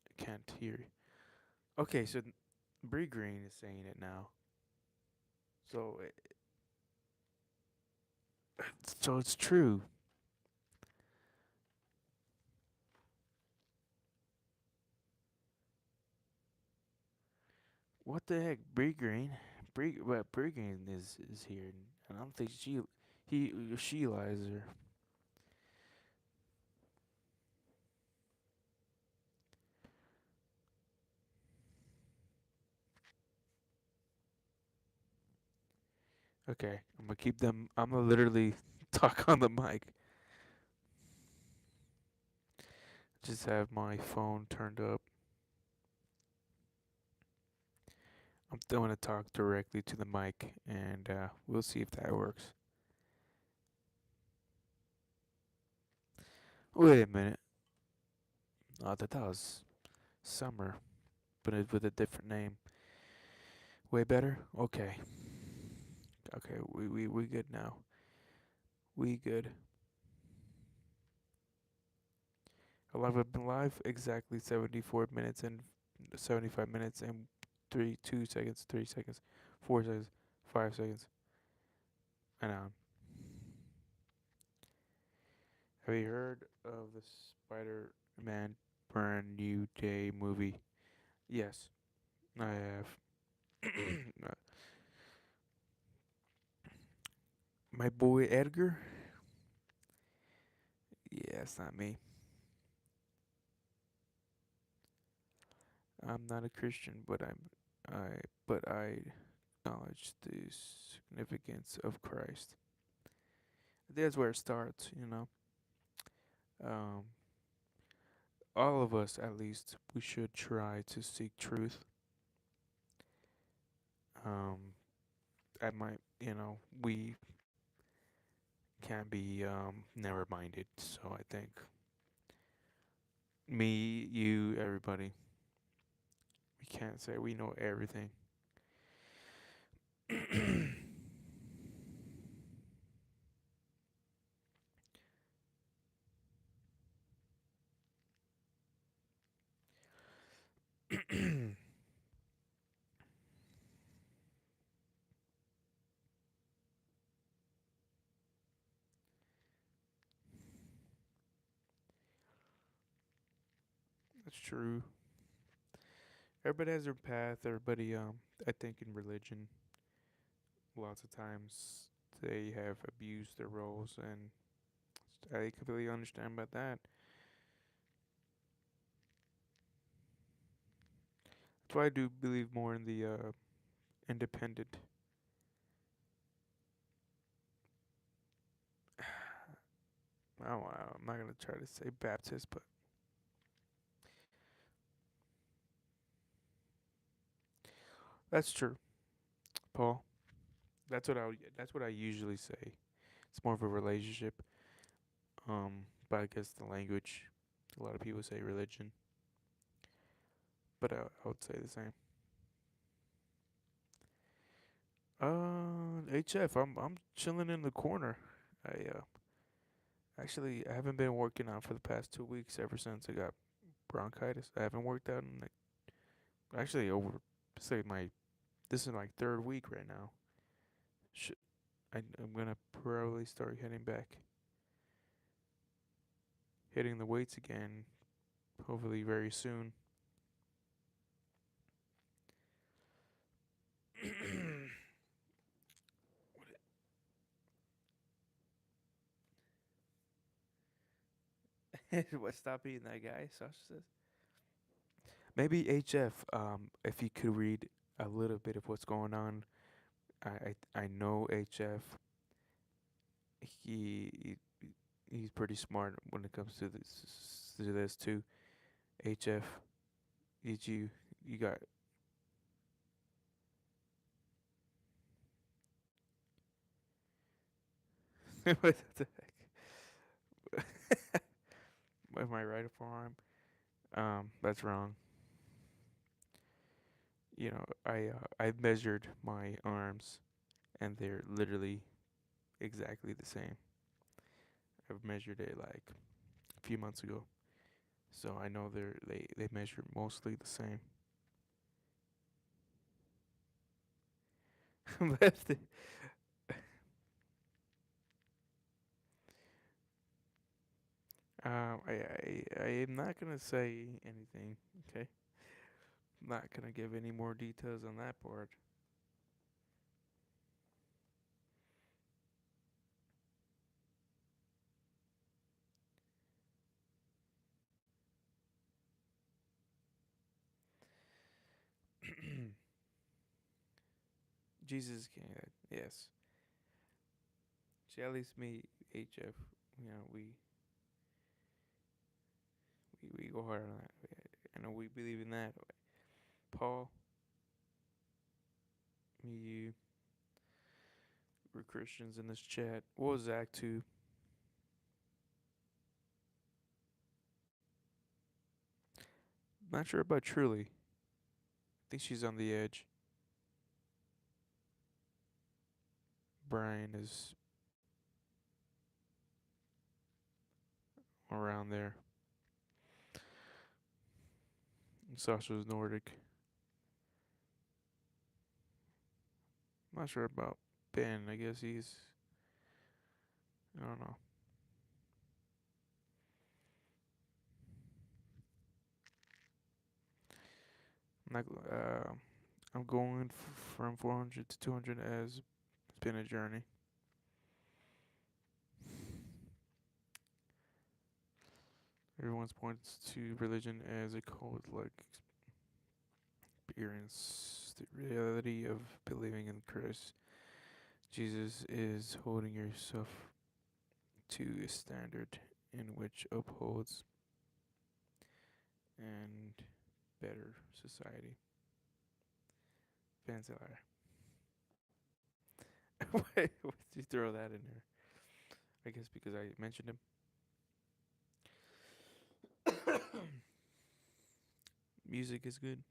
I can't hear you. Okay, so Bree Green is saying it now. So, so it's true. What the heck, Bree Green? Bree Green is here, and I don't think she lies her. Okay, I'm gonna keep them. I'm gonna literally talk on the mic. Just have my phone turned up. I'm going to talk directly to the mic, and we'll see if that works. Wait a minute. Oh, that was Summer, but with a different name. Way better? Okay. Okay, we good now. We good. I've been live exactly 74 minutes and 75 minutes and 2 seconds, 3 seconds, 4 seconds, 5 seconds, and on. Have you heard of the Spider-Man Brand New Day movie? Yes, I have. My boy Edgar? Yeah, it's not me. I'm not a Christian, but I acknowledge the significance of Christ. That's where it starts. Um, all of us, at least, we should try to seek truth. Um, we can be narrow-minded. So I think me, you, everybody. We can't say we know everything. That's true. Everybody has their path. Everybody, I think in religion, lots of times they have abused their roles, and I completely understand about that. That's why I do believe more in the independent. I'm not gonna try to say Baptist, but that's true, Paul. That's what I usually say. It's more of a relationship. But I guess the language. A lot of people say religion, but I would say the same. HF. I'm chilling in the corner. I haven't been working out for the past 2 weeks ever since I got bronchitis. I haven't worked out in like actually over say my this is my third week right now. Sh- I'm gonna probably start hitting the weights again, hopefully very soon. What? Stop eating that guy, Sasha says. Maybe HF. If you could read a little bit of what's going on, I know HF. He he's pretty smart when it comes to this too. HF, did you got what the heck? With my right forearm. That's wrong. I measured my arms and they're literally exactly the same. I've measured it like a few months ago, so I know they measure mostly the same. Left. I am not gonna say anything. Okay, not gonna give any more details on that part. Jesus can. Yes. See, at least me, HF. You know, we go hard on that. I know we believe in that. Paul, me, you, we're Christians in this chat. What was Act 2? Not sure about Truly. I think she's on the edge. Brian is around there. And Sasha's Nordic. Not sure about Ben. I guess he's. I don't know. I'm not. I'm going from 400 to 200 as it's been a journey. Everyone points to religion as a cult-like experience. The reality of believing in Christ Jesus is holding yourself to a standard in which upholds and better society. Vanzilla. Why did you throw that in there? I guess because I mentioned him. Music is good.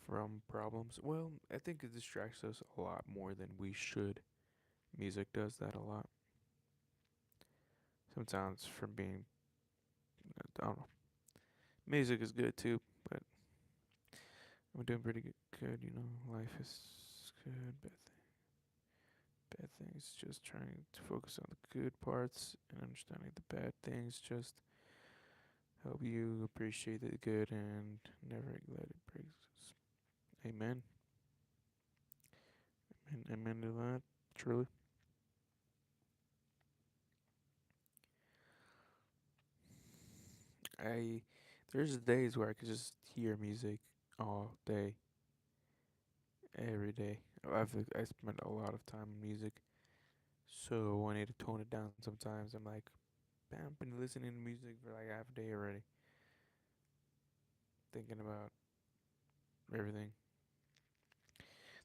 from problems. Well, I think it distracts us a lot more than we should. Music does that a lot. Sometimes from being, I don't know. Music is good too, but I'm doing pretty good. Life is good. Bad things. Just trying to focus on the good parts and understanding the bad things. Just help you appreciate the good and never let it break us. Amen. Amen to that. Truly. I there's days where I could just hear music all day, every day. I spend a lot of time on music, so I need to tone it down. Sometimes I'm like, man, I've been listening to music for like half a day already, thinking about everything.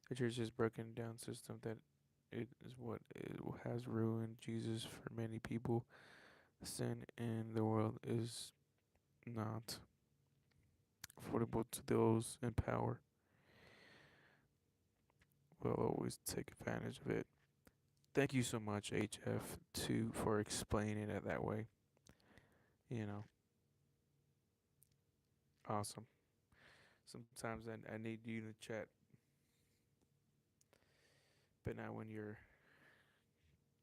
The church has broken down system that it is what it has ruined Jesus for many people. Sin in the world is not affordable to those in power. Will always take advantage of it. Thank you so much, HF, for explaining it that way. You know, awesome. Sometimes I need you to chat, but not when you're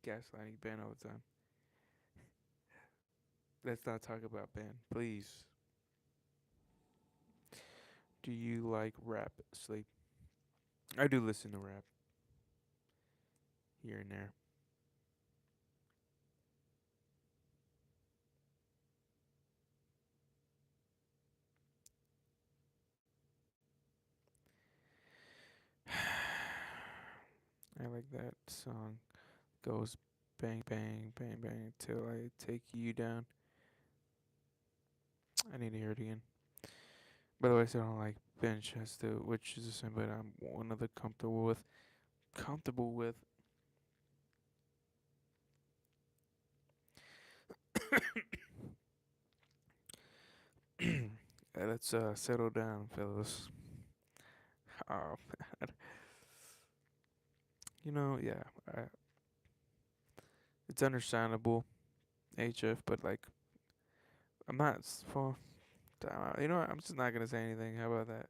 gaslighting Ben all the time. Let's not talk about Ben, please. Do you like rap, Sleep? I do listen to rap here and there. I like that song. Goes bang, bang, bang, bang till I take you down. I need to hear it again. By the way, I still don't like Ben Chester, which is a sin, but I'm one of the comfortable with. Comfortable with. Let's settle down, fellas. Oh, man. Yeah, I, it's understandable, HF, but like, I'm not for. You know what? I'm just not gonna say anything. How about that?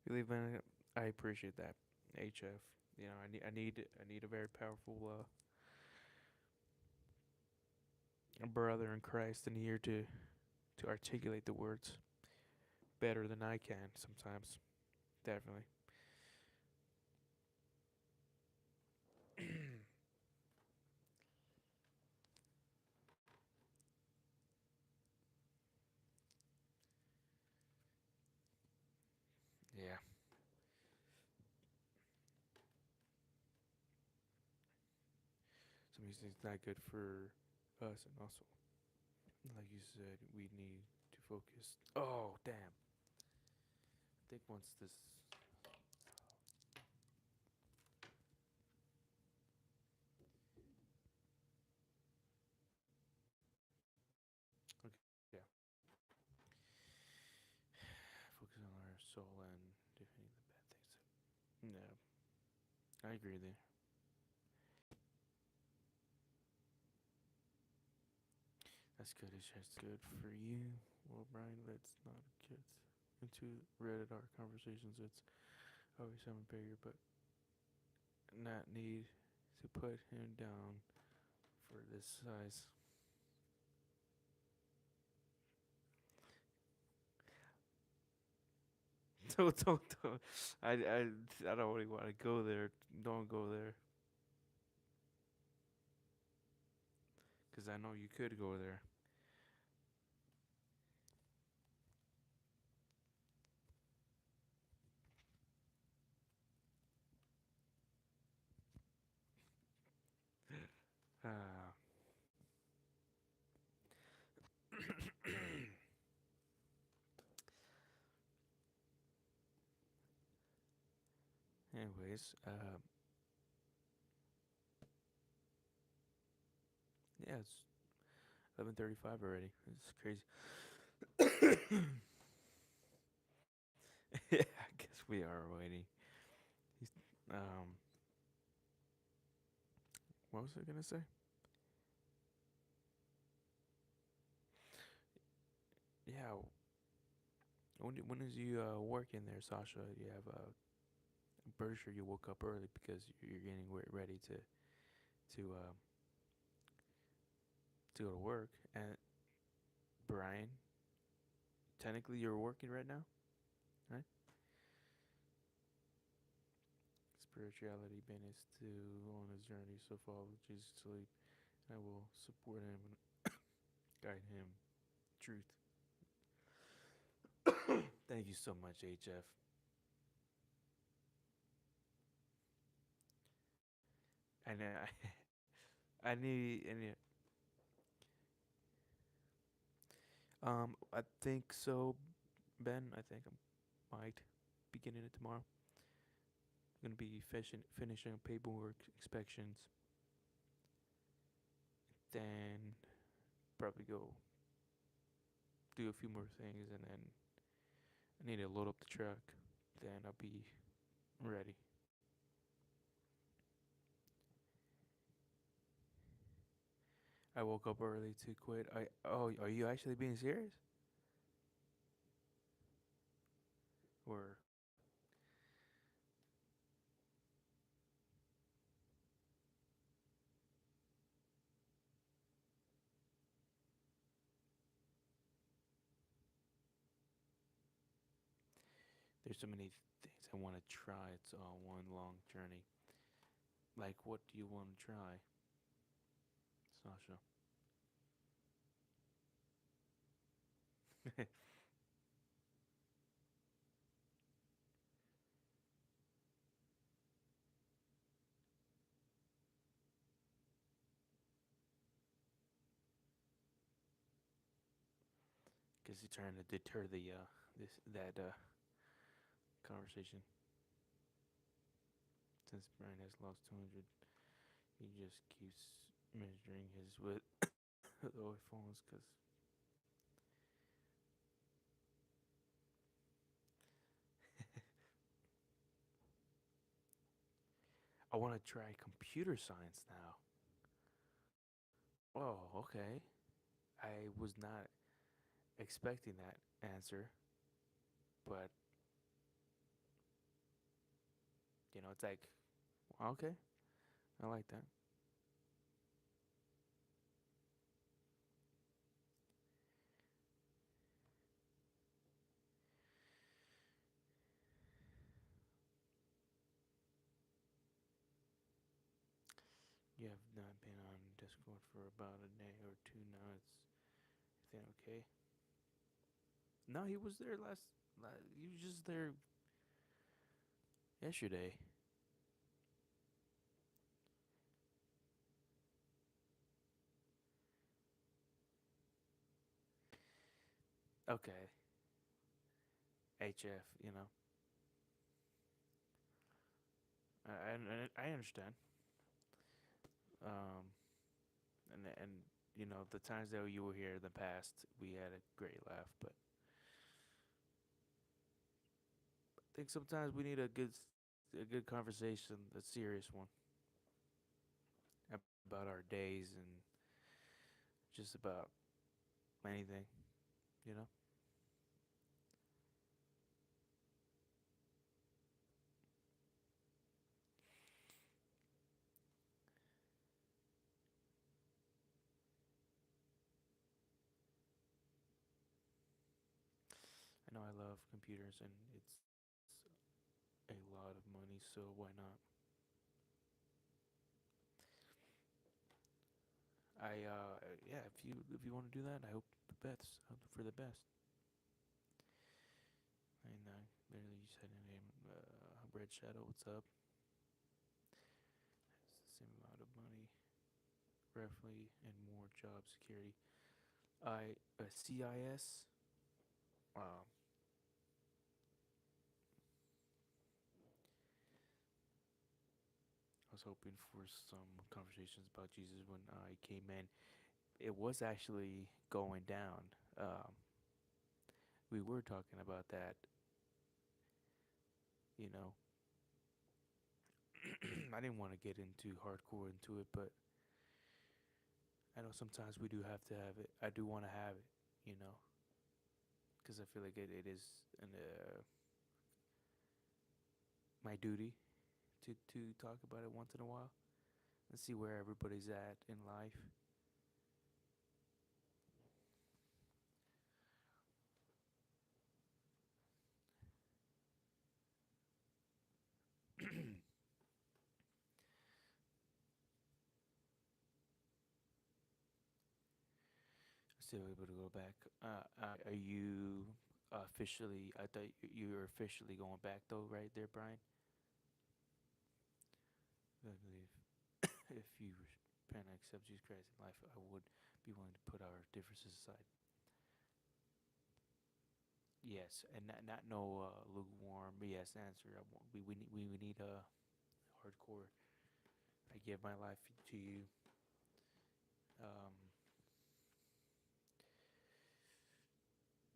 Believe me, I appreciate that, HF. I need a very powerful brother in Christ in here to articulate the words better than I can sometimes. Definitely. Yeah. Some music's not good for us, and also, like you said, we need to focus. Oh, damn. I think once this. Okay, yeah. Focus on our soul and defeating the bad things. No, I agree there. That's good. It's just good for you. Well, Brian, let's not get into Reddit our conversations. It's always having barrier, but not need to put him down for this size. Don't. I don't really want to go there. Don't go there. because I know you could go there. Uh, anyways, yeah, it's 11:35 already. It's crazy. Yeah, I guess we are waiting. He's, um, what was I gonna say? Yeah, when is you working there, Sasha? You have I'm pretty sure you woke up early because you're getting ready to go to work. And Brian, technically you're working right now, right? Spirituality Bennett to on his journey so follow Jesus sleep. I will support him and guide him. Truth. Thank you so much, HF. And I need. I think so, Ben. I think I might be getting it tomorrow. I'm gonna be finishing paperwork inspections, then probably go do a few more things, and then I need to load up the truck. Then I'll be ready. I woke up early to quit. Are you actually being serious? Or there's so many things I want to try. It's all one long journey. Like, what do you want to try, Sasha? Because you're trying to deter the this that conversation. Since Brian has lost 200, he just keeps measuring his with the oil phones. Because I want to try computer science now. Oh, okay. I was not expecting that answer, but it's like, okay, I like that. You have not been on Discord for about a day or two now. Is that okay? No, he was there he was just there yesterday. Okay, HF. I understand. Um, and the times that you were here in the past, we had a great laugh. But I think sometimes we need a good conversation, a serious one about our days and just about anything. You know. I know I love computers and it's a lot of money, so why not? I yeah, if you want to do that, I hope the best. I hope for the best. And literally, you said in name, Red Shadow. What's up? It's the same amount of money, roughly, and more job security. CIS. Um, I was hoping for some conversations about Jesus when I came in. It was actually going down. We were talking about that, you know. I didn't want to get into hardcore into it, but I know sometimes we do have to have it. I do want to have it, you know, because I feel like it is an, my duty to talk about it once in a while and see where everybody's at in life. Still able to go back. Are you officially? I thought you were officially going back though, right there, Brian. I believe if you repent and accept Jesus Christ in life, I would be willing to put our differences aside. Yes, and not no lukewarm. Yes, answer. We need a hardcore. I give my life to you. Um,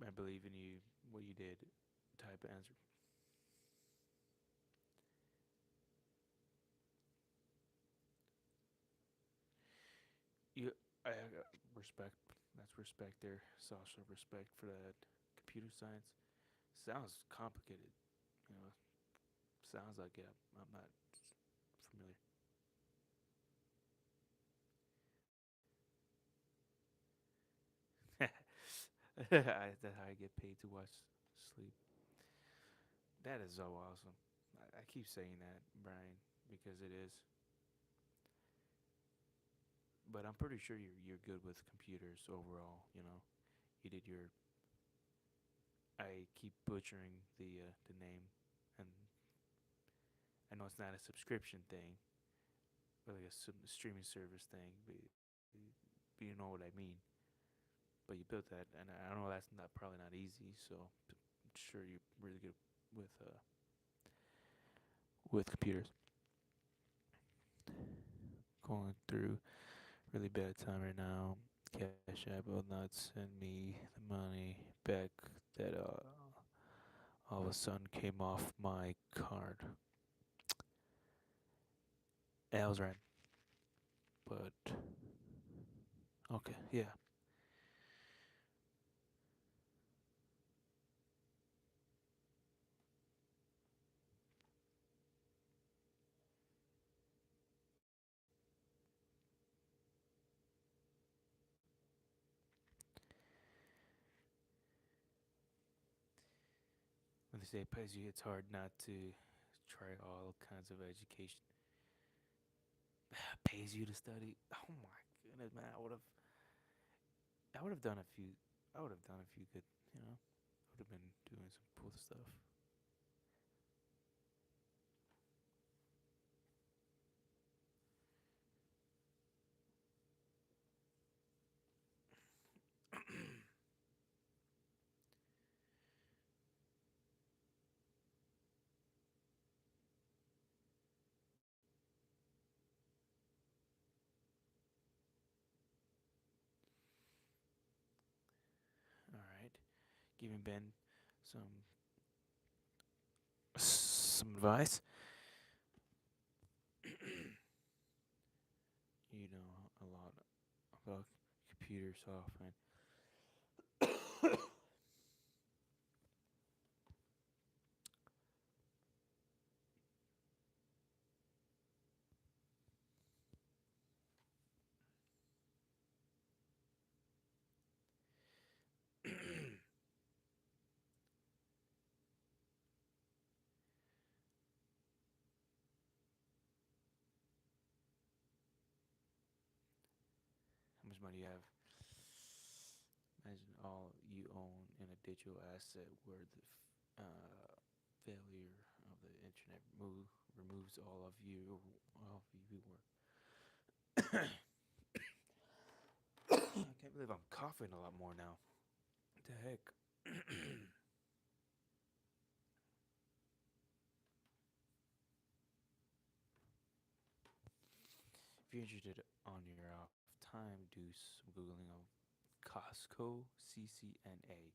I believe in you. What you did. Type of answer. You. I respect. That's respect there. It's also respect for that computer science. Sounds complicated. You know. Sounds like it. I'm not familiar. That's how I get paid to watch sleep. That is so awesome. I keep saying that, Brian, because it is. But I'm pretty sure you're good with computers overall. You know, you did your. I keep butchering the name, and I know it's not a subscription thing, but like a streaming service thing. But you know what I mean. But you built that, and I know that's not probably not easy. So I'm sure you're really good with computers. Going through really bad time right now. Cash App will not send me the money back that all of a sudden came off my card. Yeah, I was right. But okay, yeah. When they say it pays you, it's hard not to try all kinds of education. Pays you to study. Oh my goodness, man! I would have done a few. I would have done a few good. You know, would have been doing some cool stuff. All right, giving Ben some advice. You know a lot about computer software. How much money you have? Imagine all you own in a digital asset where the failure of the internet removes all of you work. I can't believe I'm coughing a lot more now. What the heck? If you're interested on your off time, do some googling of Costco CCNA.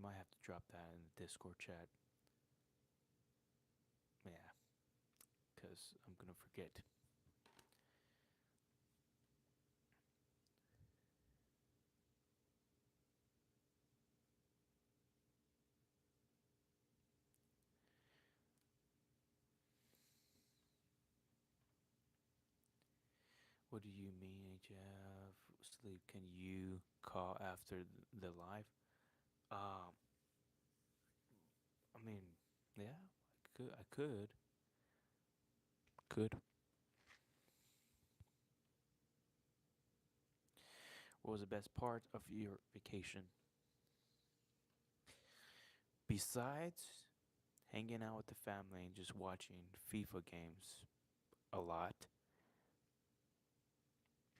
Might have to drop that in the Discord chat. Yeah, because I'm gonna forget. What do you mean, Jeff? Sleep? Can you call after the live? Um, I mean, yeah, I could. I could. Could. What was the best part of your vacation? Besides hanging out with the family and just watching FIFA games a lot,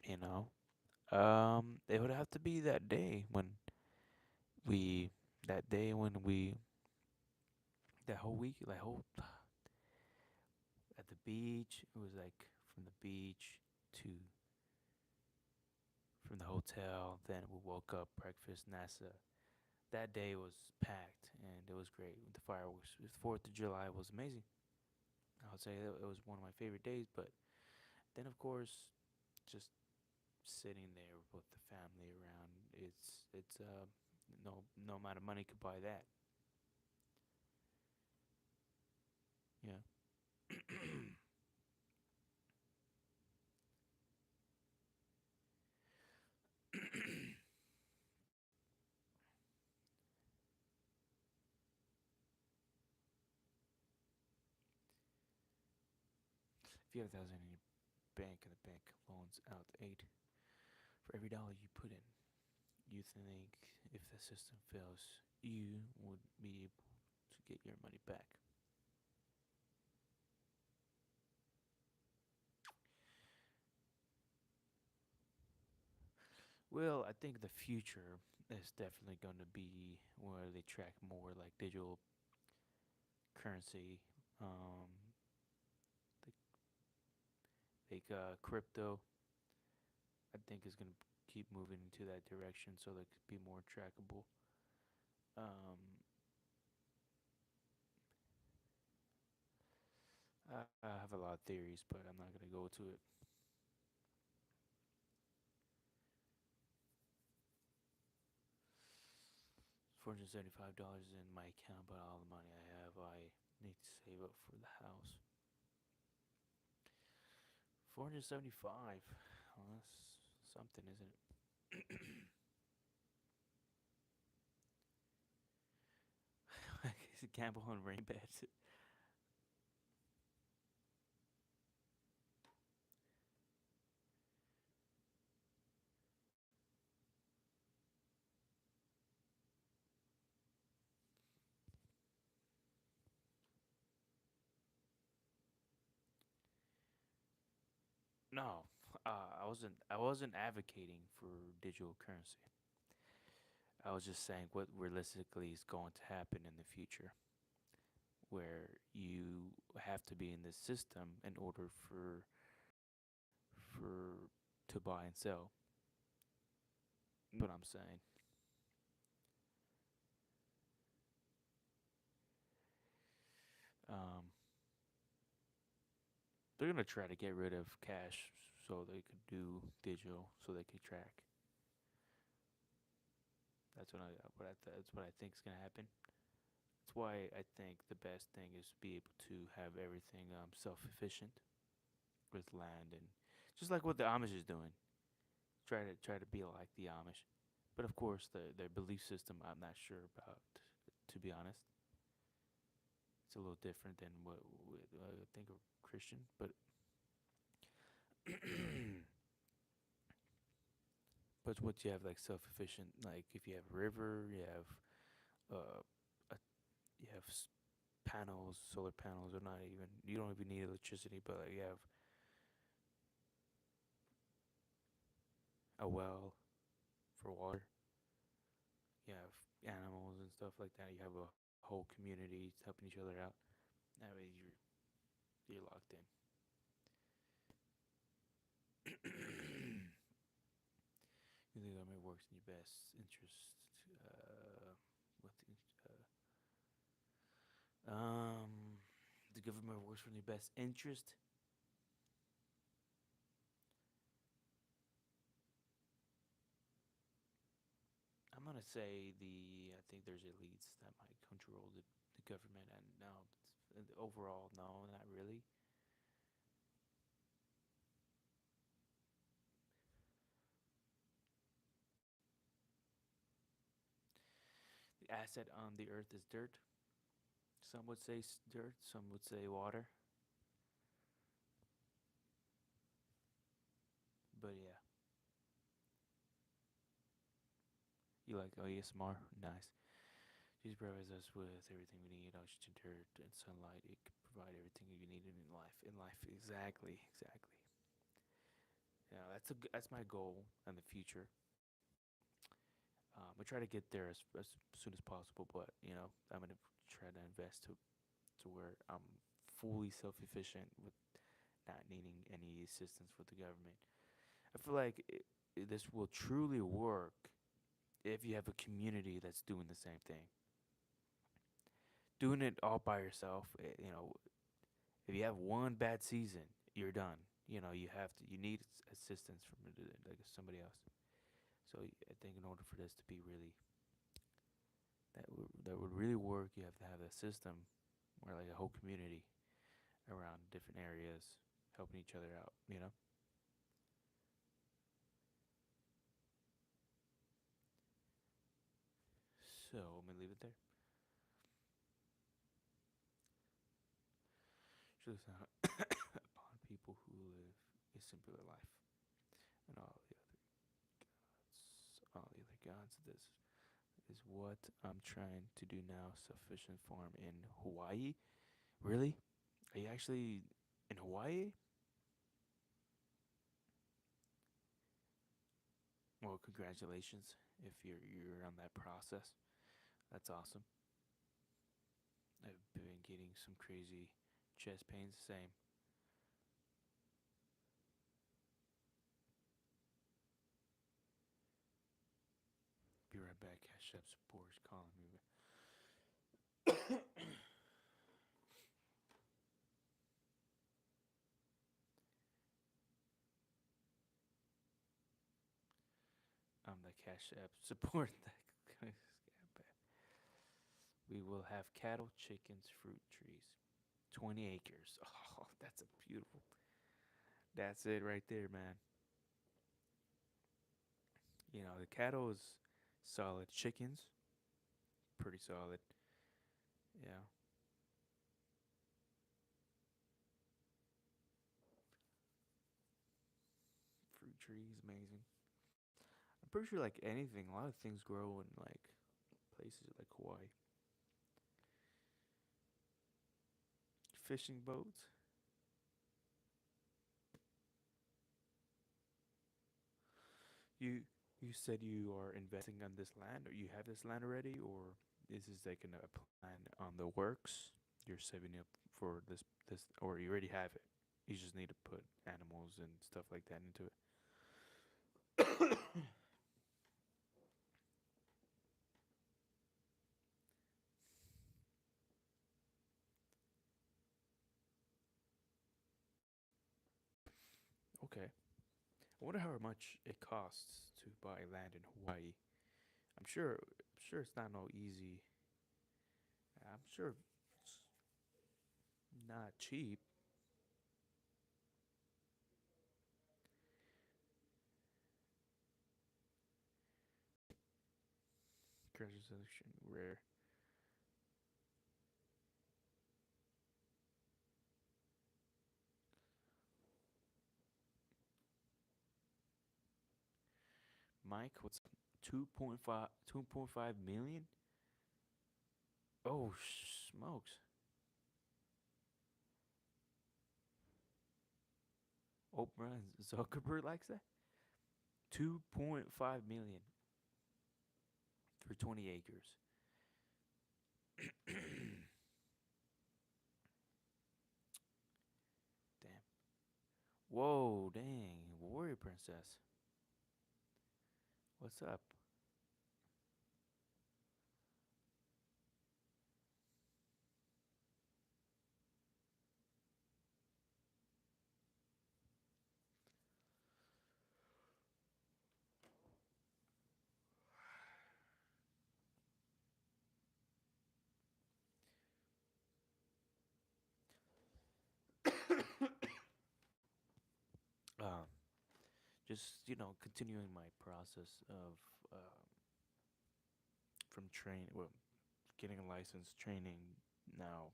you know, it would have to be we, that day when we, that whole week, like whole at the beach. It was like from the beach to from the hotel. Then we woke up, breakfast, NASA. That day was packed and it was great. The fireworks, the 4th of July was amazing. I would say it was one of my favorite days. But then, of course, just sitting there with the family around, it's no amount of money could buy that. Yeah. If you have 1,000 in your bank and the bank loans out 8 for every dollar you put in, you think if the system fails, you would be able to get your money back? Well, I think the future is definitely going to be where they track more like digital currency, um, crypto. I think is going to keep moving into that direction so they could be more trackable. Um, I have a lot of theories, but I'm not going to go to it. $475 in my account, but all the money I have, I need to save up for the house. 475. Well, that's something, isn't it? Gamble on rain beds. No, I wasn't advocating for digital currency. I was just saying what realistically is going to happen in the future, where you have to be in this system in order for to buy and sell. But I'm saying, um, they're gonna try to get rid of cash so they could do digital, so they could track. That's what I think is gonna happen. That's why I think the best thing is to be able to have everything self-efficient with land and just like what the Amish is doing. Try to be like the Amish, but of course their belief system I'm not sure about. To be honest, it's a little different than what I think of Christian, but But what you have like self-efficient, like if you have a river, you have uh, a, you have panels, solar panels, or not even. You don't even need electricity, but like you have a well for water. You have animals and stuff like that. You have a whole community helping each other out. That way you're locked in. You think government works in your best interest? What the, the government works in your best interest. I'm gonna say I think there's elites that might control the government, and no, overall, no, not really. The asset on the earth is dirt. Some would say dirt. Some would say water. But yeah, you like ASMR? Nice. Jesus provides us with everything we need: oxygen, dirt, and sunlight. It can provide everything you need in life. In life, exactly, exactly. Yeah, that's my goal in the future. I try to get there as soon as possible, but I'm gonna try to invest to where I'm fully self-efficient with not needing any assistance with the government. I feel like this will truly work if you have a community that's doing the same thing. Doing it all by yourself, if you have one bad season, you're done. You need assistance from like somebody else. So I think in order for this to be really that would really work, you have to have a system where like a whole community around different areas helping each other out. So I'm gonna leave it there. Should listen upon people who live a simpler life, and all the other gods. This is what I'm trying to do now. Sufficient farm in Hawaii. Really? Are you actually in Hawaii? Well, congratulations if you're on that process. That's awesome. I've been getting some crazy chest pains. Same. Be right back. Chef support is calling me. I'm the Cash App support that. We will have cattle, chickens, fruit trees. 20 acres. Oh, that's a beautiful. That's it right there, man. The cattle is solid. Chickens, pretty solid. Yeah. Fruit trees, amazing. I'm pretty sure like anything, a lot of things grow in like places like Hawaii. Fishing boats. You you said you are investing on this land, or you have this land already, or is this like a plan on the works? You're saving up for this, or you already have it. You just need to put animals and stuff like that into it. Okay. I wonder how much it costs to buy land in Hawaii. I'm sure it's not no easy. I'm sure it's not cheap. Treasure selection rare. Mike, what's up? 2.5 million? Oh, smokes. Oprah and Zuckerberg likes that? 2.5 million for 20 acres. Damn. Whoa, dang. Warrior Princess. What's up? Um, just, continuing my process of from train, well, getting a license, training, now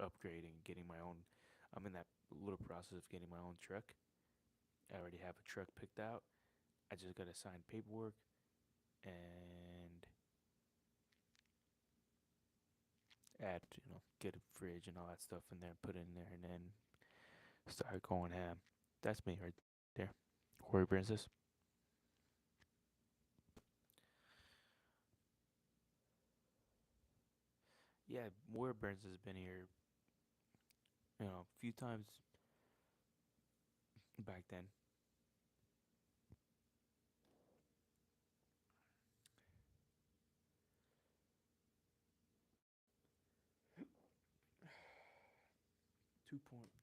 upgrading, getting my own. I'm in that little process of getting my own truck. I already have a truck picked out. I just gotta sign paperwork and add, get a fridge and all that stuff in there, put it in there, and then start going ham. That's me right there. Warrior Princess. Yeah, Warrior Princess has been here, a few times back then.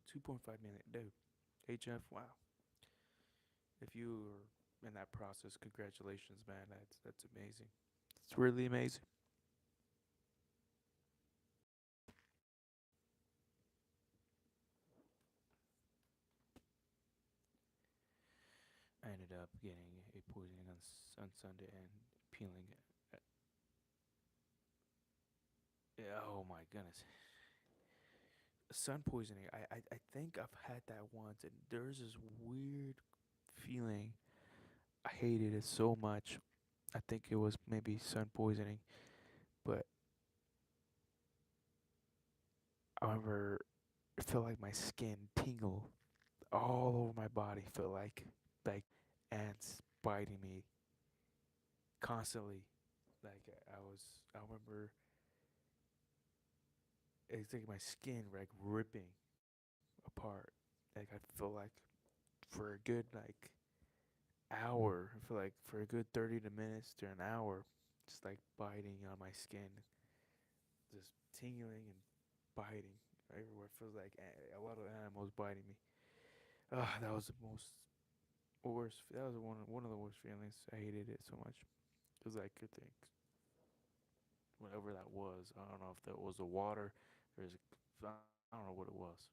2.5 million, dude. HF, wow. If you're in that process, congratulations, man. That's amazing. It's really amazing. I ended up getting a poisoning on Sunday and peeling. uh, Yeah, oh my goodness, sun poisoning. I think I've had that once, and there's this weird feeling. I hated it so much. I think it was maybe sun poisoning, but I remember it felt like my skin tingled all over my body. Felt like ants biting me constantly. Like I remember it's like my skin like ripping apart. Like I feel like for a good hour, I feel like for a good 30 to minutes to an hour, just like biting on my skin, just tingling and biting everywhere. It feels like a lot of animals biting me. That was the most worst. That was one of the worst feelings. I hated it so much because I could think whatever that was. I don't know if that was the water. There's I don't know what it was.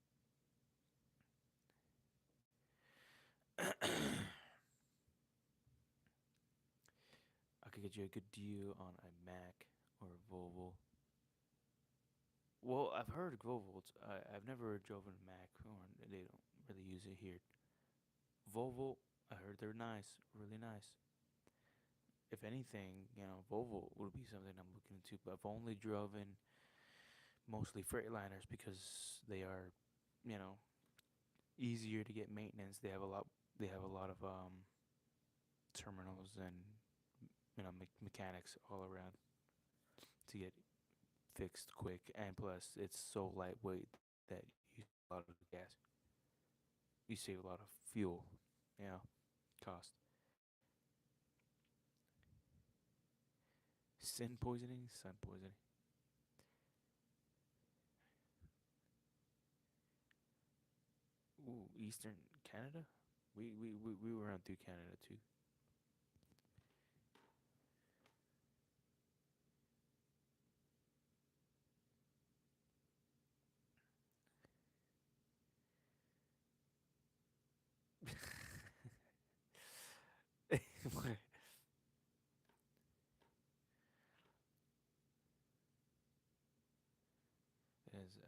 I could get you a good deal on a Mac or a Volvo. Well, I've heard of Volvo. I've never driven a Mac, or they don't really use it here. Volvo, I heard they're nice, really nice. If anything, Volvo would be something I'm looking into. But I've only driven mostly Freightliners because they are, you know, easier to get maintenance. They have a lot. They have a lot of terminals and mechanics all around to get fixed quick. And plus, it's so lightweight that you save a lot of gas. You save a lot of fuel, you know, cost. Sin poisoning, sun poisoning. Ooh, Eastern Canada. We were on through Canada too. Is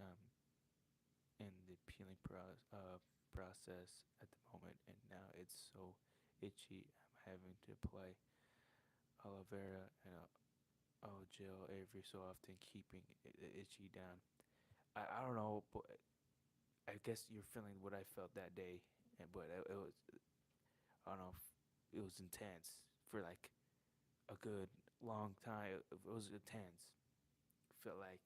in the peeling process at the moment, and now it's so itchy. I'm having to apply. aloe vera and aloe gel every so often, keeping itchy down. I don't know, but I guess you're feeling what I felt that day, but it was, I don't know, it was intense for like a good long time. It was intense. Felt like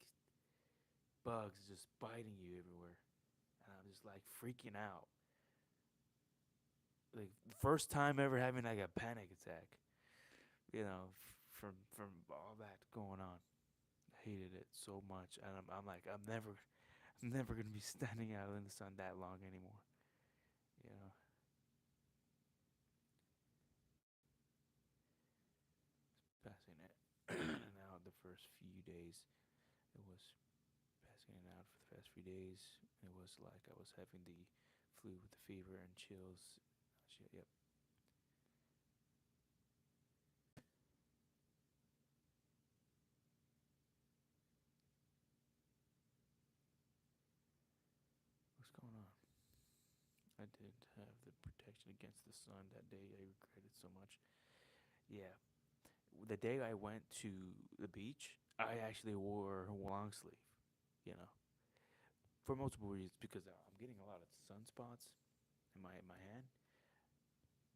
bugs just biting you everywhere, and I'm just like freaking out. Like first time ever having like a panic attack. From all that going on. I hated it so much, and I'm like I'm never gonna be standing out in the sun that long anymore. You know, passing it. And now the first few days, it was passing it out for the first few days. It was like I was having the flu with the fever and chills. Yep. What's going on? I did have the protection against the sun that day. I regret it so much. Yeah. The day I went to the beach, I actually wore a long sleeve, you know, for multiple reasons because I'm getting a lot of sunspots in my hand.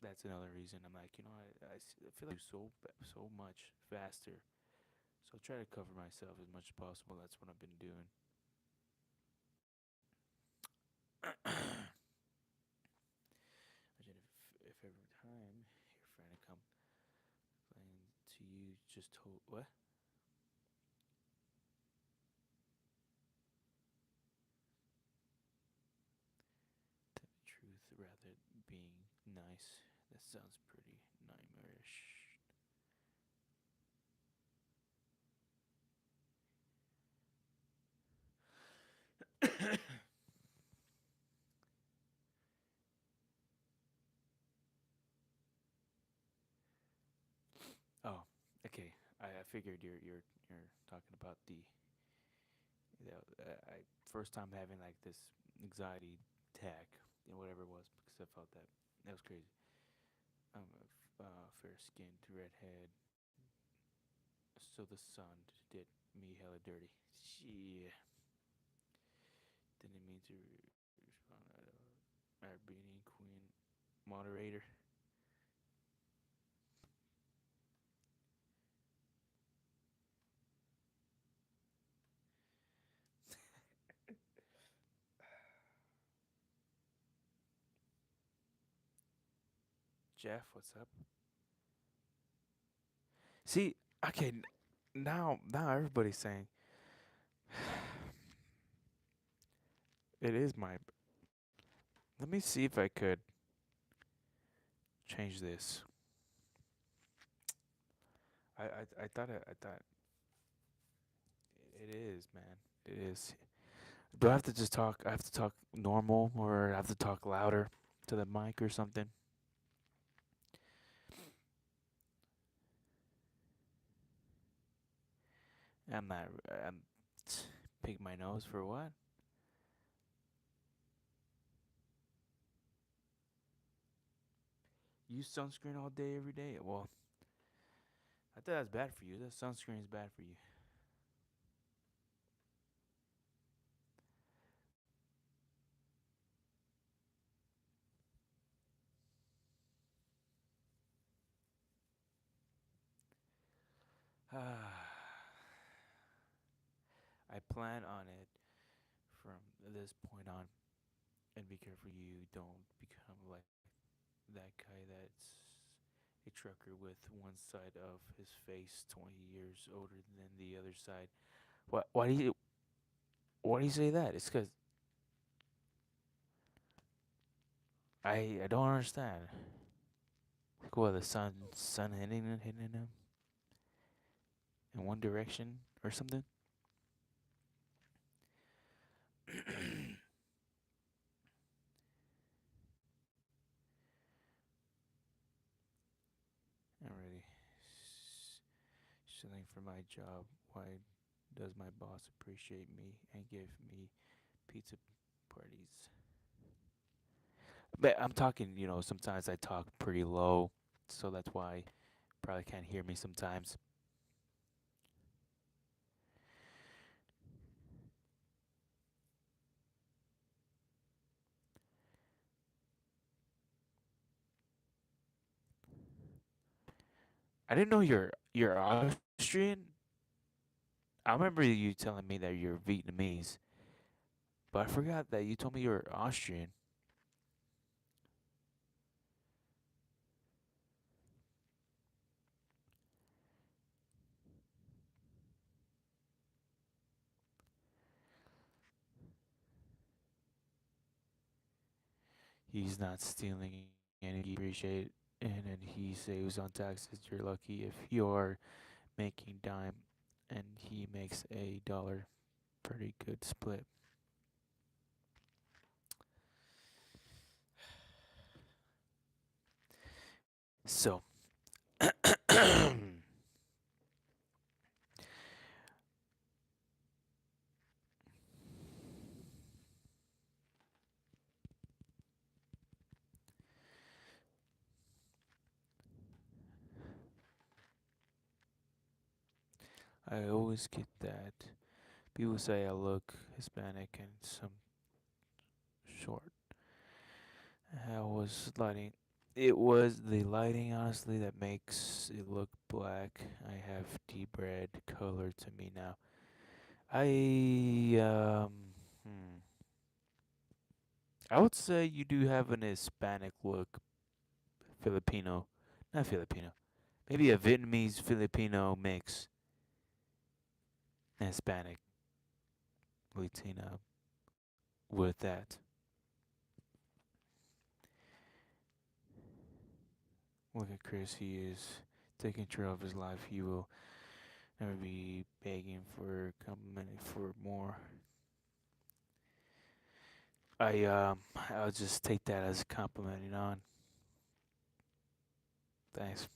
That's another reason. I'm like, I feel like I do so much faster. So I try to cover myself as much as possible. That's what I've been doing. Imagine if every time your friend come playing to you just told what? Tell the truth rather being nice. That sounds pretty nightmarish. Oh, okay. I figured you're talking about I first time having like this anxiety attack and whatever it was because I felt that that was crazy. I'm a fair skinned redhead, so the sun did me hella dirty. She didn't mean to respond. Arbinian Queen moderator. Jeff, what's up? See, okay, now everybody's saying it is my. Let me see if I could change this. I thought it is, man. It is. Do I have to just talk? I have to talk normal, or I have to talk louder to the mic or something? I'm not. I'm pick my nose for what? Use sunscreen all day, every day. Well, I thought that's bad for you. That sunscreen is bad for you. I plan on it from this point on, and be careful you don't become like that guy that's a trucker with one side of his face 20 years older than the other side. What? Why do you say that? It's because I don't understand. Like what, the sun hitting him in one direction or something? Already. Selling for my job. Why does my boss appreciate me and give me pizza parties? But I'm talking, sometimes I talk pretty low, so that's why probably can't hear me sometimes. I didn't know you're Austrian. I remember you telling me that you're Vietnamese, but I forgot that you told me you're Austrian. He's not stealing any. He appreciate and he saves on taxes. You're lucky if you're making dime, and he makes a dollar. Pretty good split. So, I always get that people say I look Hispanic and some short. I was lighting. It was the lighting, honestly, that makes it look black. I have deep red color to me now. I hmm, I would say you do have an Hispanic look, Filipino, not Filipino, maybe a Vietnamese Filipino mix, Hispanic, Latina with that. Look at Chris, he is taking control of his life. He will never be begging for complimenting for more. I'll just take that as a compliment, you know. And thanks.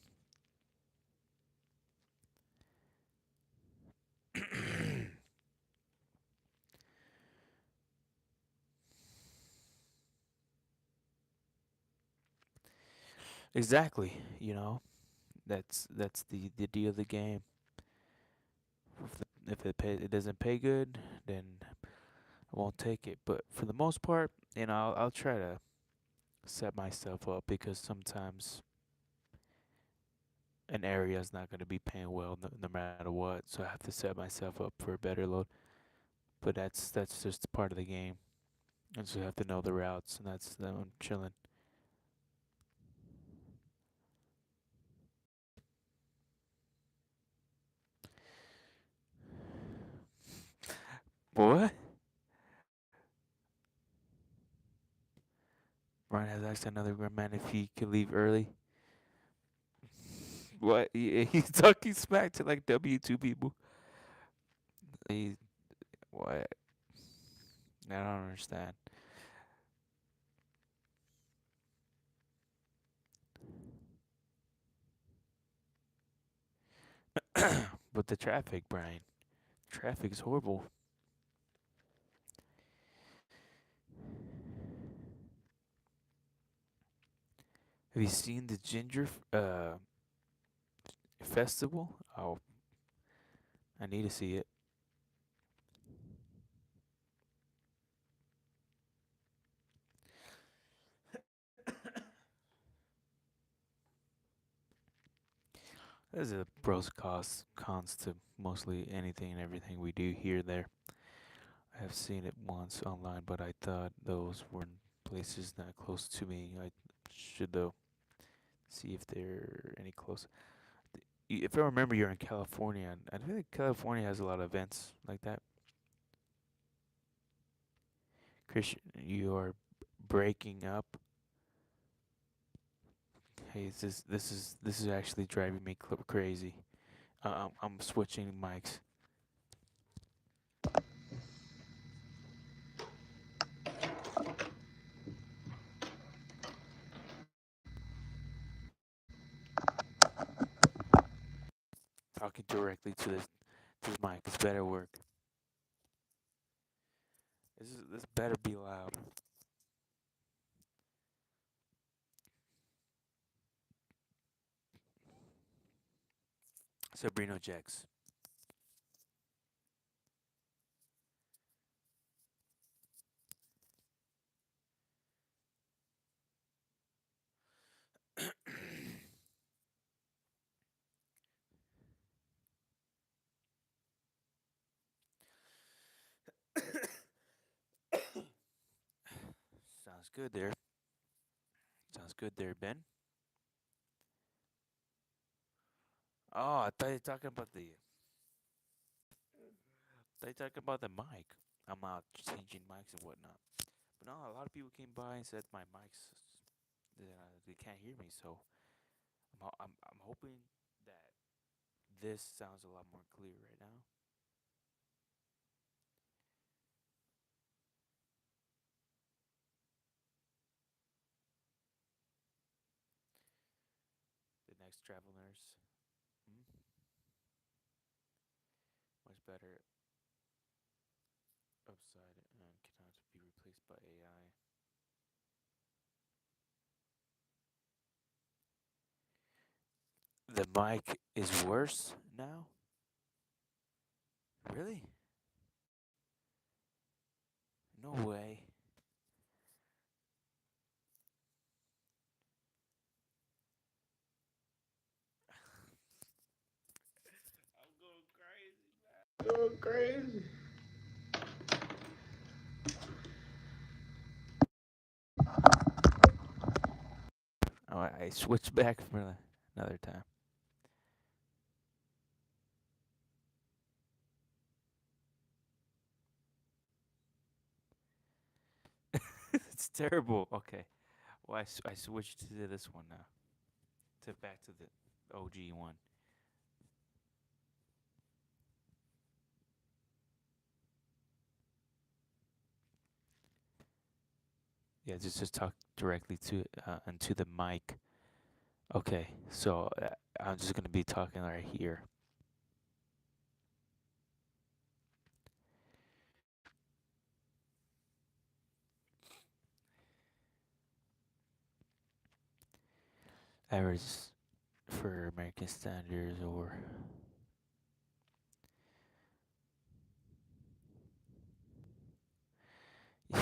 Exactly, you know. That's the deal of the game. If it doesn't pay good, then I won't take it. But for the most part, I'll try to set myself up because sometimes an area is not going to be paying well no matter what. So I have to set myself up for a better load. But that's just part of the game. And so you have to know the routes, and that's I'm chilling. What? Ryan has asked another grown man if he could leave early. What? He's talking smack to like W2 people. He what? I don't understand. But the traffic, Brian. Traffic is horrible. Have you seen the festival? Oh, I need to see it. There's a pros cons to mostly anything and everything we do here there. I have seen it once online, but I thought those were places not close to me. I should though see if they're any close. If I remember, you're in California, and I think California has a lot of events like that. Christian, you are breaking up. Hey, this is actually driving me crazy. I'm switching mics. Talking directly to this mic. It's better work. This better be loud. Sabrina Jax. Sounds good there. Sounds good there, Ben. Oh, I thought you were talking about the. They talking about the mic. I'm out changing mics and whatnot. But no, a lot of people came by and said my mics, they can't hear me. So I'm hoping that this sounds a lot more clear right now. The next travel nurse, much better upside and cannot be replaced by AI. The mic is worse now. Really? No way. I'm going crazy, man. Going crazy. Oh, I switched back for another time. It's terrible. Okay. Well, I switched to this one now. To back to the OG one. Yeah, just talk directly to into the mic. Okay, so I'm just gonna be talking right here. Average for American standards or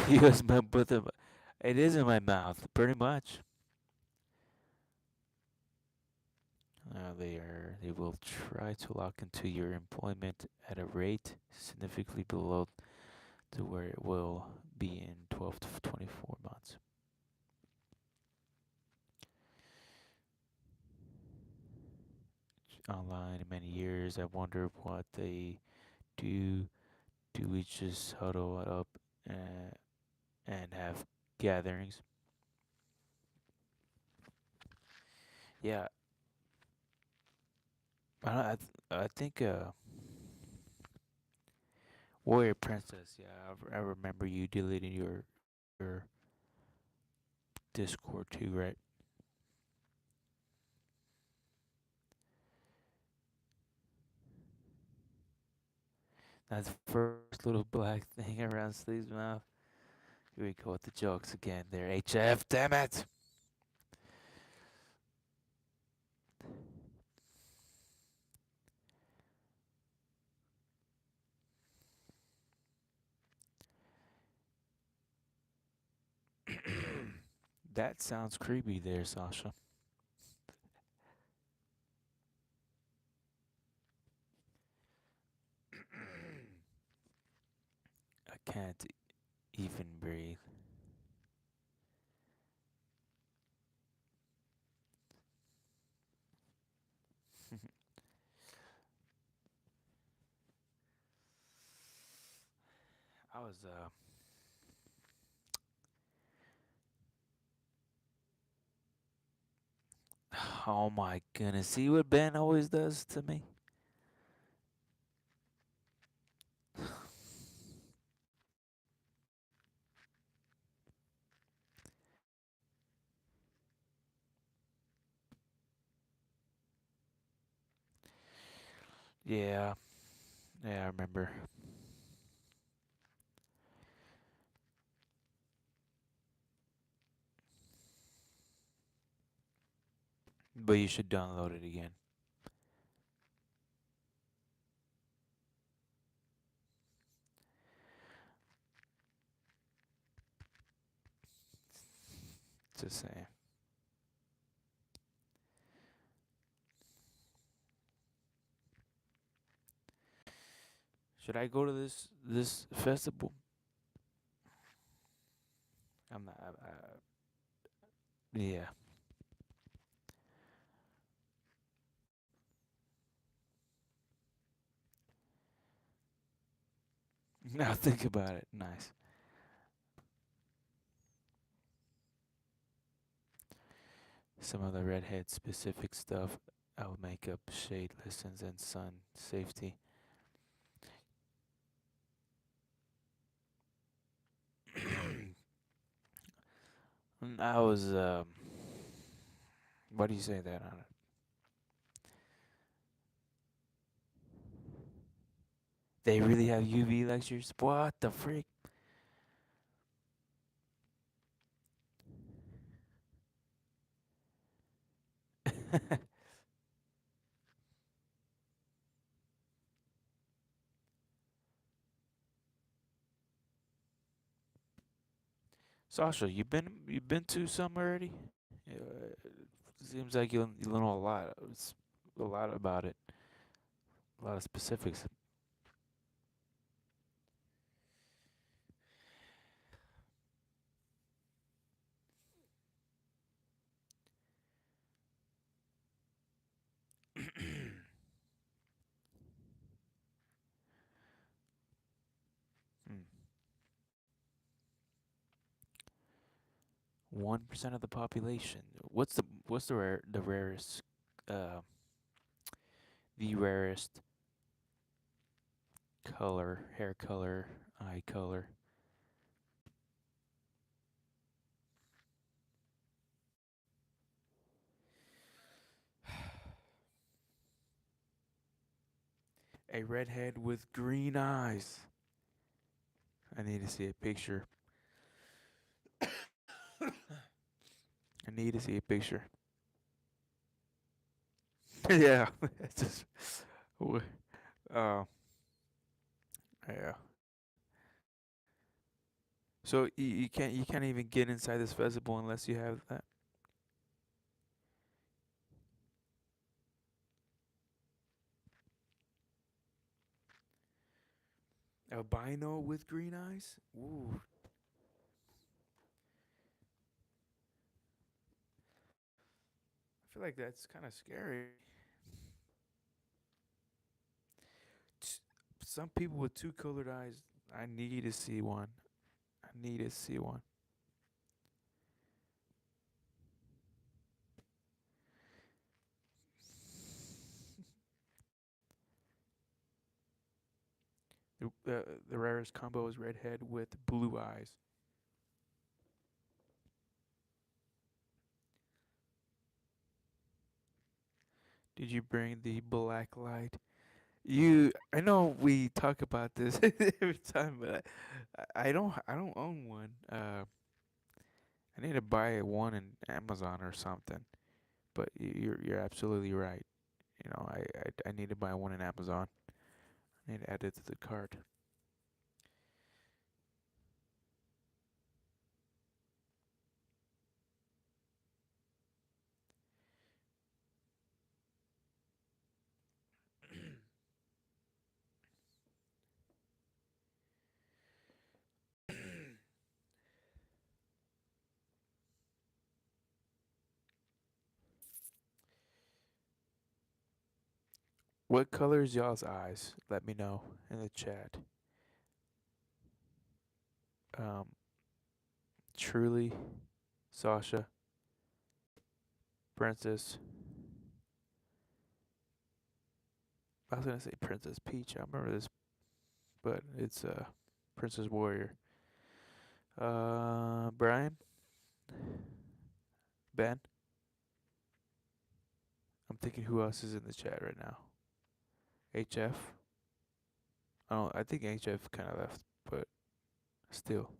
use my both of it is in my mouth, pretty much. They will try to lock into your employment at a rate significantly below to where it will be in 12 to 24 months. Online in many years, I wonder what they do. Do we just huddle up and have gatherings? Yeah, I think Warrior Princess. Yeah, I remember you deleting your Discord too, right? That first little black thing around Sleeve's mouth. Here we go with the jokes again. There, HF. Damn it! That sounds creepy, there, Sasha. I can't even breathe. I was Oh my goodness! See what Ben always does to me. Yeah, yeah, I remember. But you should download it again. Just saying. Should I go to this festival? I'm not. Yeah. Now think about it. Nice. Some of the redhead specific stuff. I'll makeup, shade listens, and sun safety. I was. Why do you say that on it? They really have UV lectures? What the freak? Sasha, you been to some already? Seems like you know a lot. It's a lot about it. A lot of specifics. Hmm. 1% of the population. What's the rarest uh the rarest color, hair color, eye color? A redhead with green eyes. I need to see a picture. I need to see a picture. Yeah, it's just w- uh yeah. So you can't even get inside this festival unless you have that albino with green eyes. Ooh, I feel like that's kind of scary. T- Some people with two colored eyes. I need to see one. I need to see one. The rarest combo is redhead with blue eyes. Did you bring the black light? I know we talk about this every time, but I don't own one. I need to buy one in Amazon or something. But you're absolutely right. I need to buy one in Amazon. I need to add it to the cart. What color is y'all's eyes? Let me know in the chat. Um, Truly, Sasha, Princess. I was gonna say Princess Peach. I remember this, but it's Princess Warrior. Brian, Ben. I'm thinking who else is in the chat right now. HF. I think HF kind of left, but still.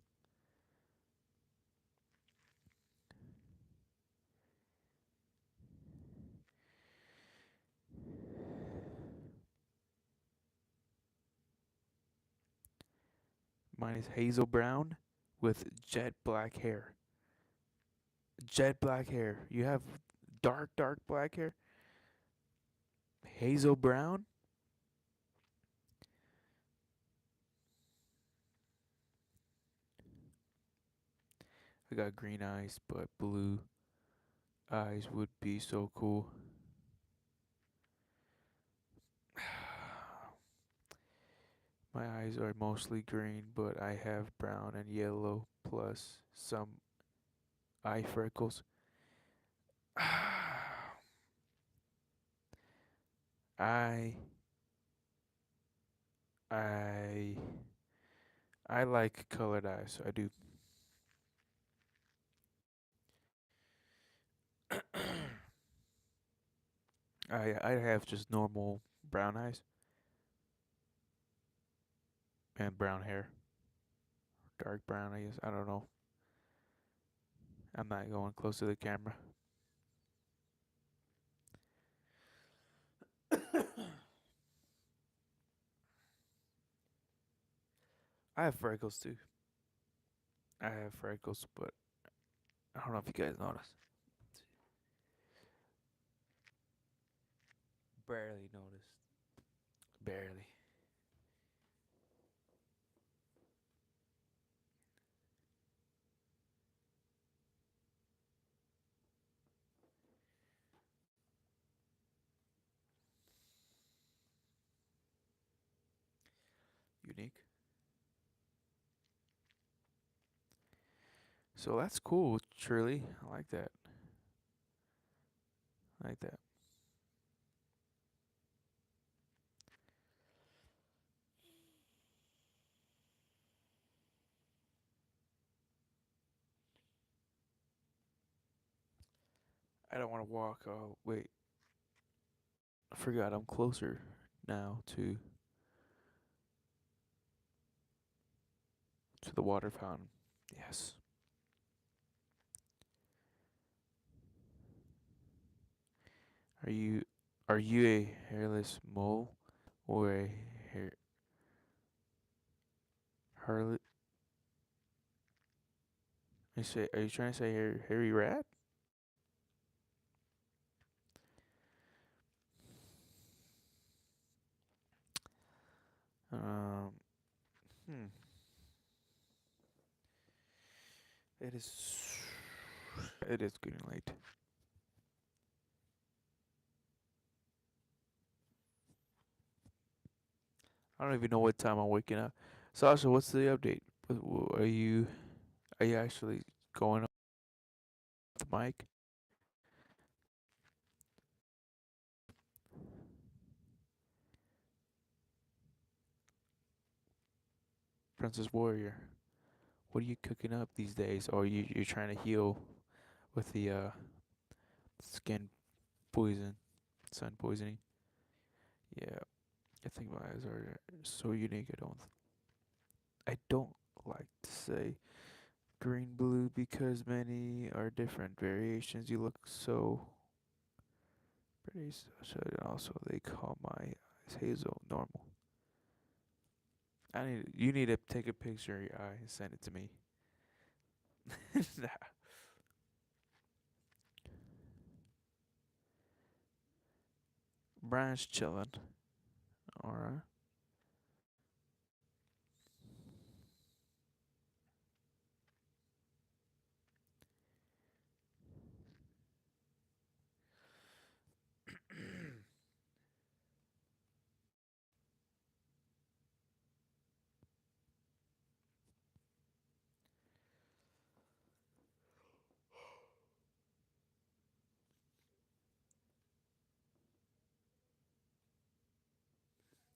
Mine is Hazel Brown with jet black hair. jet black hair. You have dark, dark black hair. Hazel brown. I got green eyes, but blue eyes would be so cool. My eyes are mostly green, but I have brown and yellow plus some eye freckles. I I I like colored eyes. I do. I have just normal brown eyes and brown hair. Dark brown, I guess. I don't know. I'm not going close to the camera. I have freckles too. I have freckles, but I don't know if you guys notice. Barely noticed. Barely. Unique. So that's cool, Shirley. I like that. I like that. I don't want to walk. Oh, wait. I forgot I'm closer now to the water fountain. Yes. Are you are you a hairless mole or a hair harlot? Are you trying to say hairy rat? Um. Hmm. It is. It is getting late. I don't even know what time I'm waking up. Sasha, what's the update? Are you actually going on the mic? Princess Warrior. What are you cooking up these days? Or you're trying to heal with the skin poison, sun poisoning? Yeah, I think my eyes are so unique. I don't like to say green blue because many are different variations. You look so pretty. So also they call my eyes hazel normal. You need to take a picture of your eye and send it to me. Nah. Brian's chilling. Alright.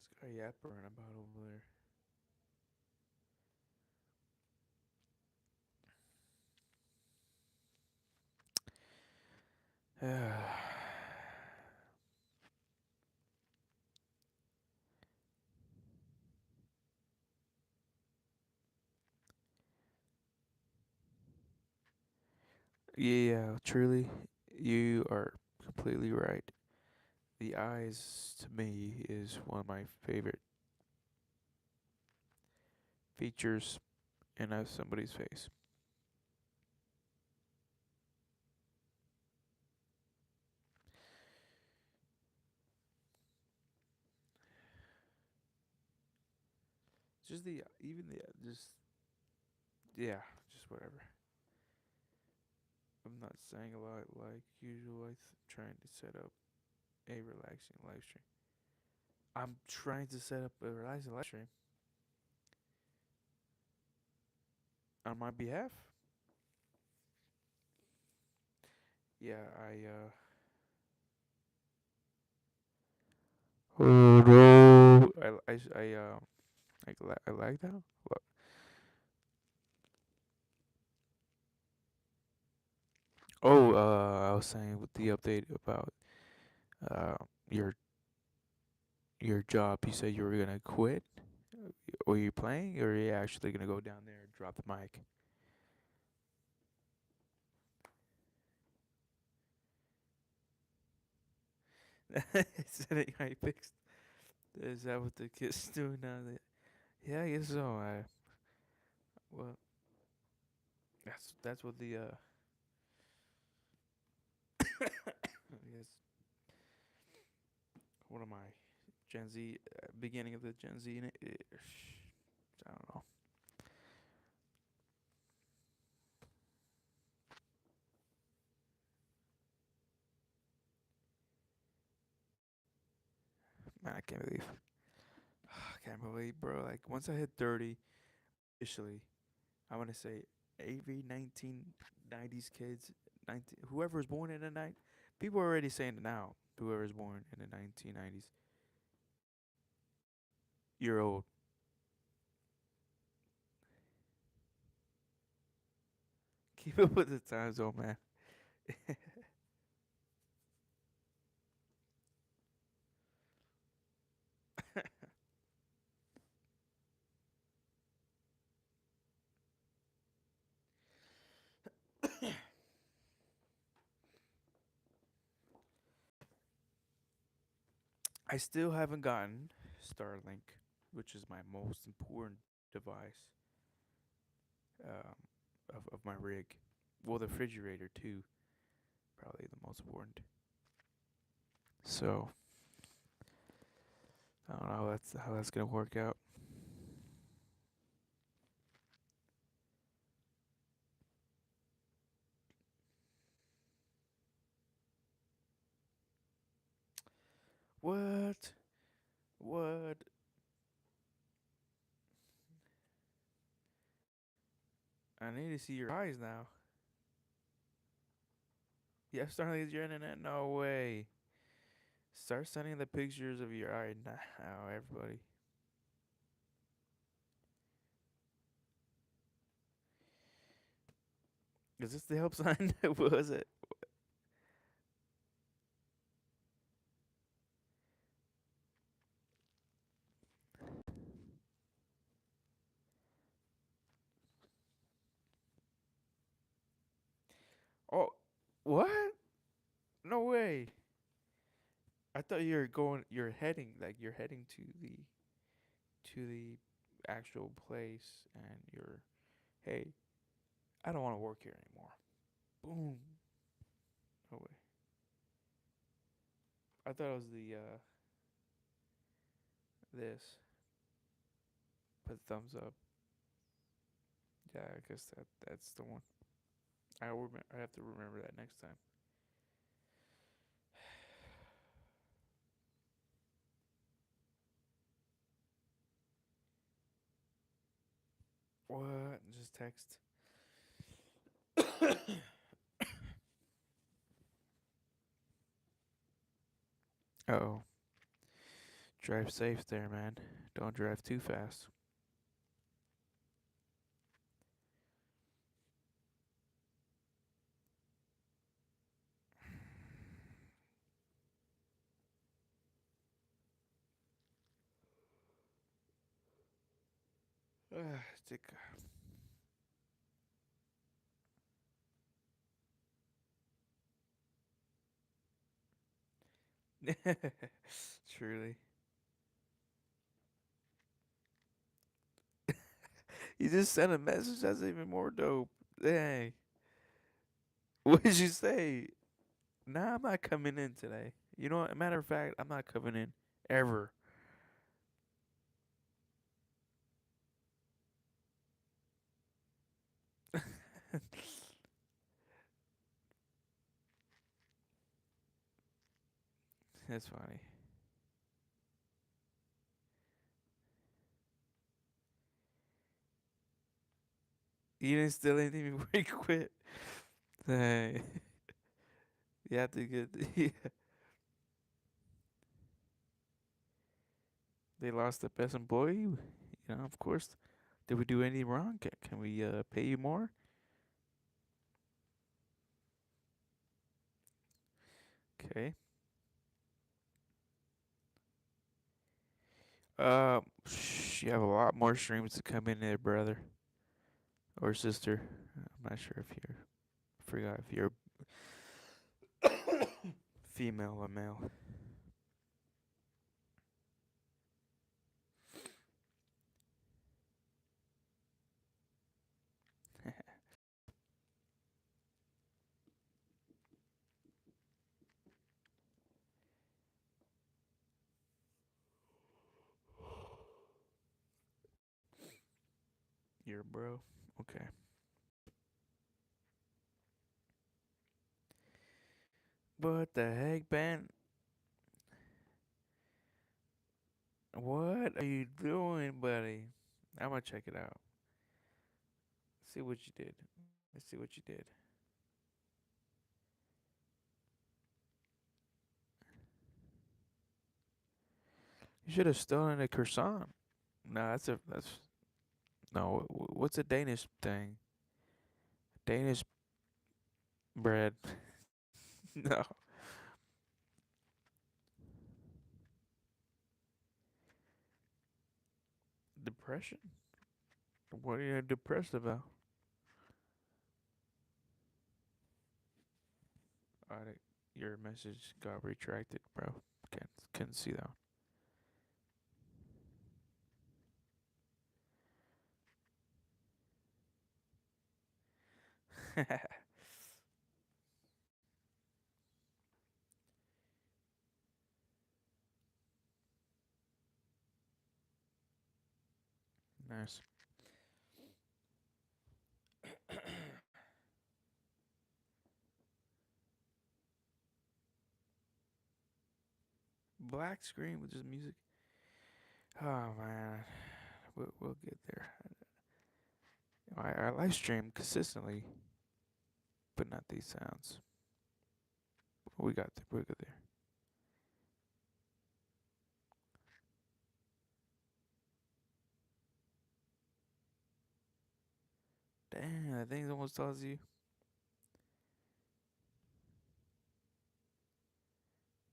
It's got a yappering about over there. Yeah, truly, you are completely right. The eyes, to me, is one of my favorite features in somebody's face. just the even the just yeah, just whatever. I'm not saying a lot like usual. Trying to set up a relaxing live stream. I'm trying to set up a relaxing live stream on my behalf. Yeah, oh no! I like that. What? Oh, I was saying with the update about uh your your job. You said you were gonna quit. Were you playing, or are you actually gonna go down there and drop the mic? Is that it? I fixed. Is that what the kids doing now? Yeah, I guess so. Well, that's what the I guess what am I? Gen Z, beginning of the Gen Z. I don't know. Man, I can't believe. I can't believe, bro. Like once I hit 30, officially, I want to say AV 1990s kids, 19, whoever was born in the night. People are already saying it now. Whoever was born in the 1990s, you're old. Keep up with the times, old man. I still haven't gotten Starlink, which is my most important device um, of my rig. Well, the refrigerator too, probably the most important. So I don't know how that's gonna work out. What? What? I need to see your eyes now. Yeah, Starlink is your internet? No way. Start sending the pictures of your eye now, everybody. Is this the help sign? What was it? Oh, what? No way. I thought you're heading to the actual place, and hey, I don't want to work here anymore. Boom. No way. I thought it was the this. Put thumbs up. Yeah, I guess that's the one. I have to remember that next time. What? Just text. Oh, drive safe there, man. Don't drive too fast. Stick. Truly. You just sent a message that's even more dope. Dang. What did you say? Nah, I'm not coming in today. You know what? Matter of fact, I'm not coming in ever. That's funny. You didn't steal anything before you quit. Dang. You have to get. Yeah. They lost the best employee. Of course. Did we do anything wrong? Can we pay you more? Okay. You have a lot more streams to come in there, brother or sister. I'm not sure if you're. Forgot if you're female or male. You're a bro. Okay. What the heck, Ben? What are you doing, buddy? I'm gonna check it out. See what you did. Let's see what you did. You should have stolen a croissant. No, that's no. What's a Danish thing? Danish bread. No. Depression? What are you depressed about? Alright, your message got retracted, bro. Can't see that one. Nice. Black screen with just music. Oh man, we'll get there. I live stream consistently, but not these sounds. We got there. We're good there. Damn, that thing almost tells you.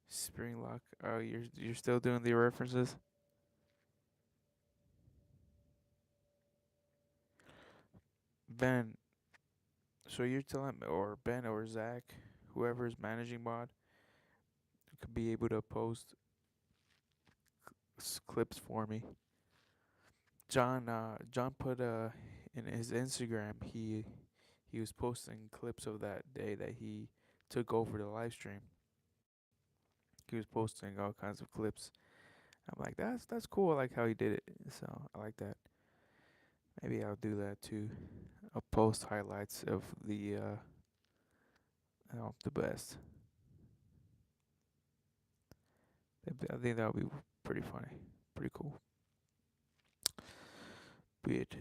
Spring lock. Oh, you're still doing the references. Ben, so you're telling me, or Ben or Zach, whoever is managing mod, could be able to post clips for me. John put in his Instagram he was posting clips of that day that he took over the live stream. He was posting all kinds of clips. I'm like, that's cool. I like how he did it. So I like that. Maybe I'll do that too. I'll post highlights of the best. I think that'll be pretty funny, pretty cool. Weird.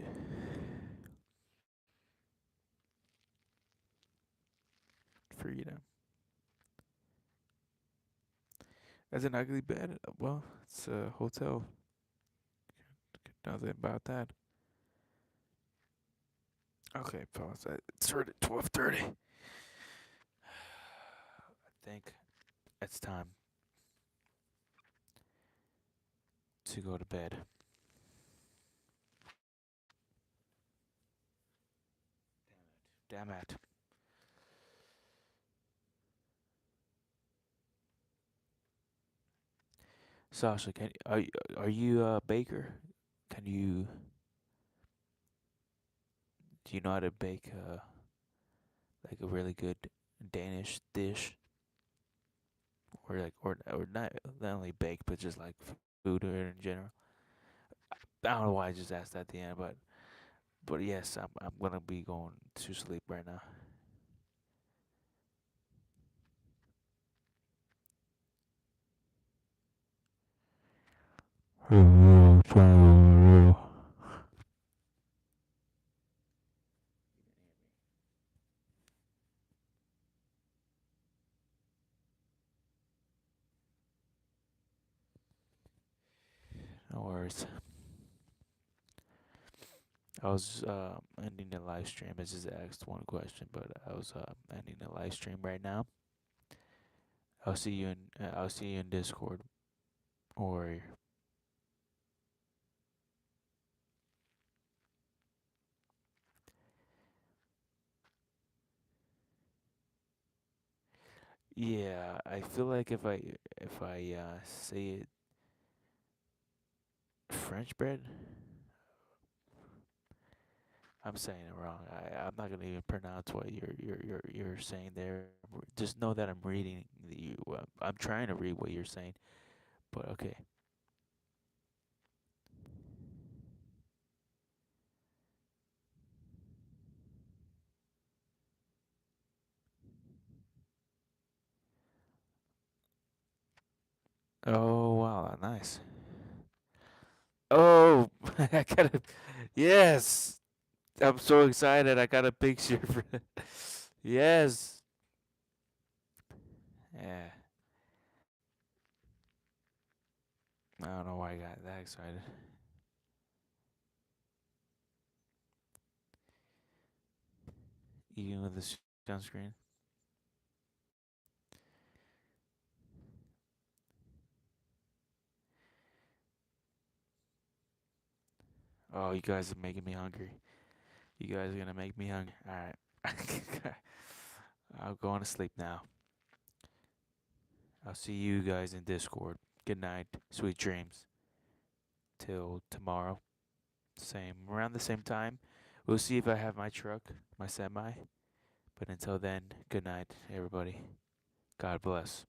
Freedom. As an ugly bed, well, it's a hotel. Nothing about that. Okay, fellas, it's already 12:30. I think it's time to go to bed. Damn it. Sasha, are you a baker? Can you do you know how to bake like a really good Danish dish, or not only bake but just like food or in general? I don't know why I just asked that at the end, but But yes, I'm gonna be going to sleep right now. No worries. I was ending the live stream. I just asked one question, but I was ending the live stream right now. I'll see you in Discord or yeah. I feel like if I say it French bread, I'm saying it wrong. I'm not gonna even pronounce what you're saying there. Just know that I'm reading you. I'm trying to read what you're saying, but okay. Oh wow, nice. Oh, I gotta. Yes, I'm so excited. I got a picture. Yes. Yeah. I don't know why I got that excited. Even with the sunscreen. Oh, you guys are making me hungry. You guys are gonna make me hungry. All right. I'll go on to sleep now. I'll see you guys in Discord. Good night. Sweet dreams. Till tomorrow. Same around the same time. We'll see if I have my truck, my semi. But until then, good night, everybody. God bless.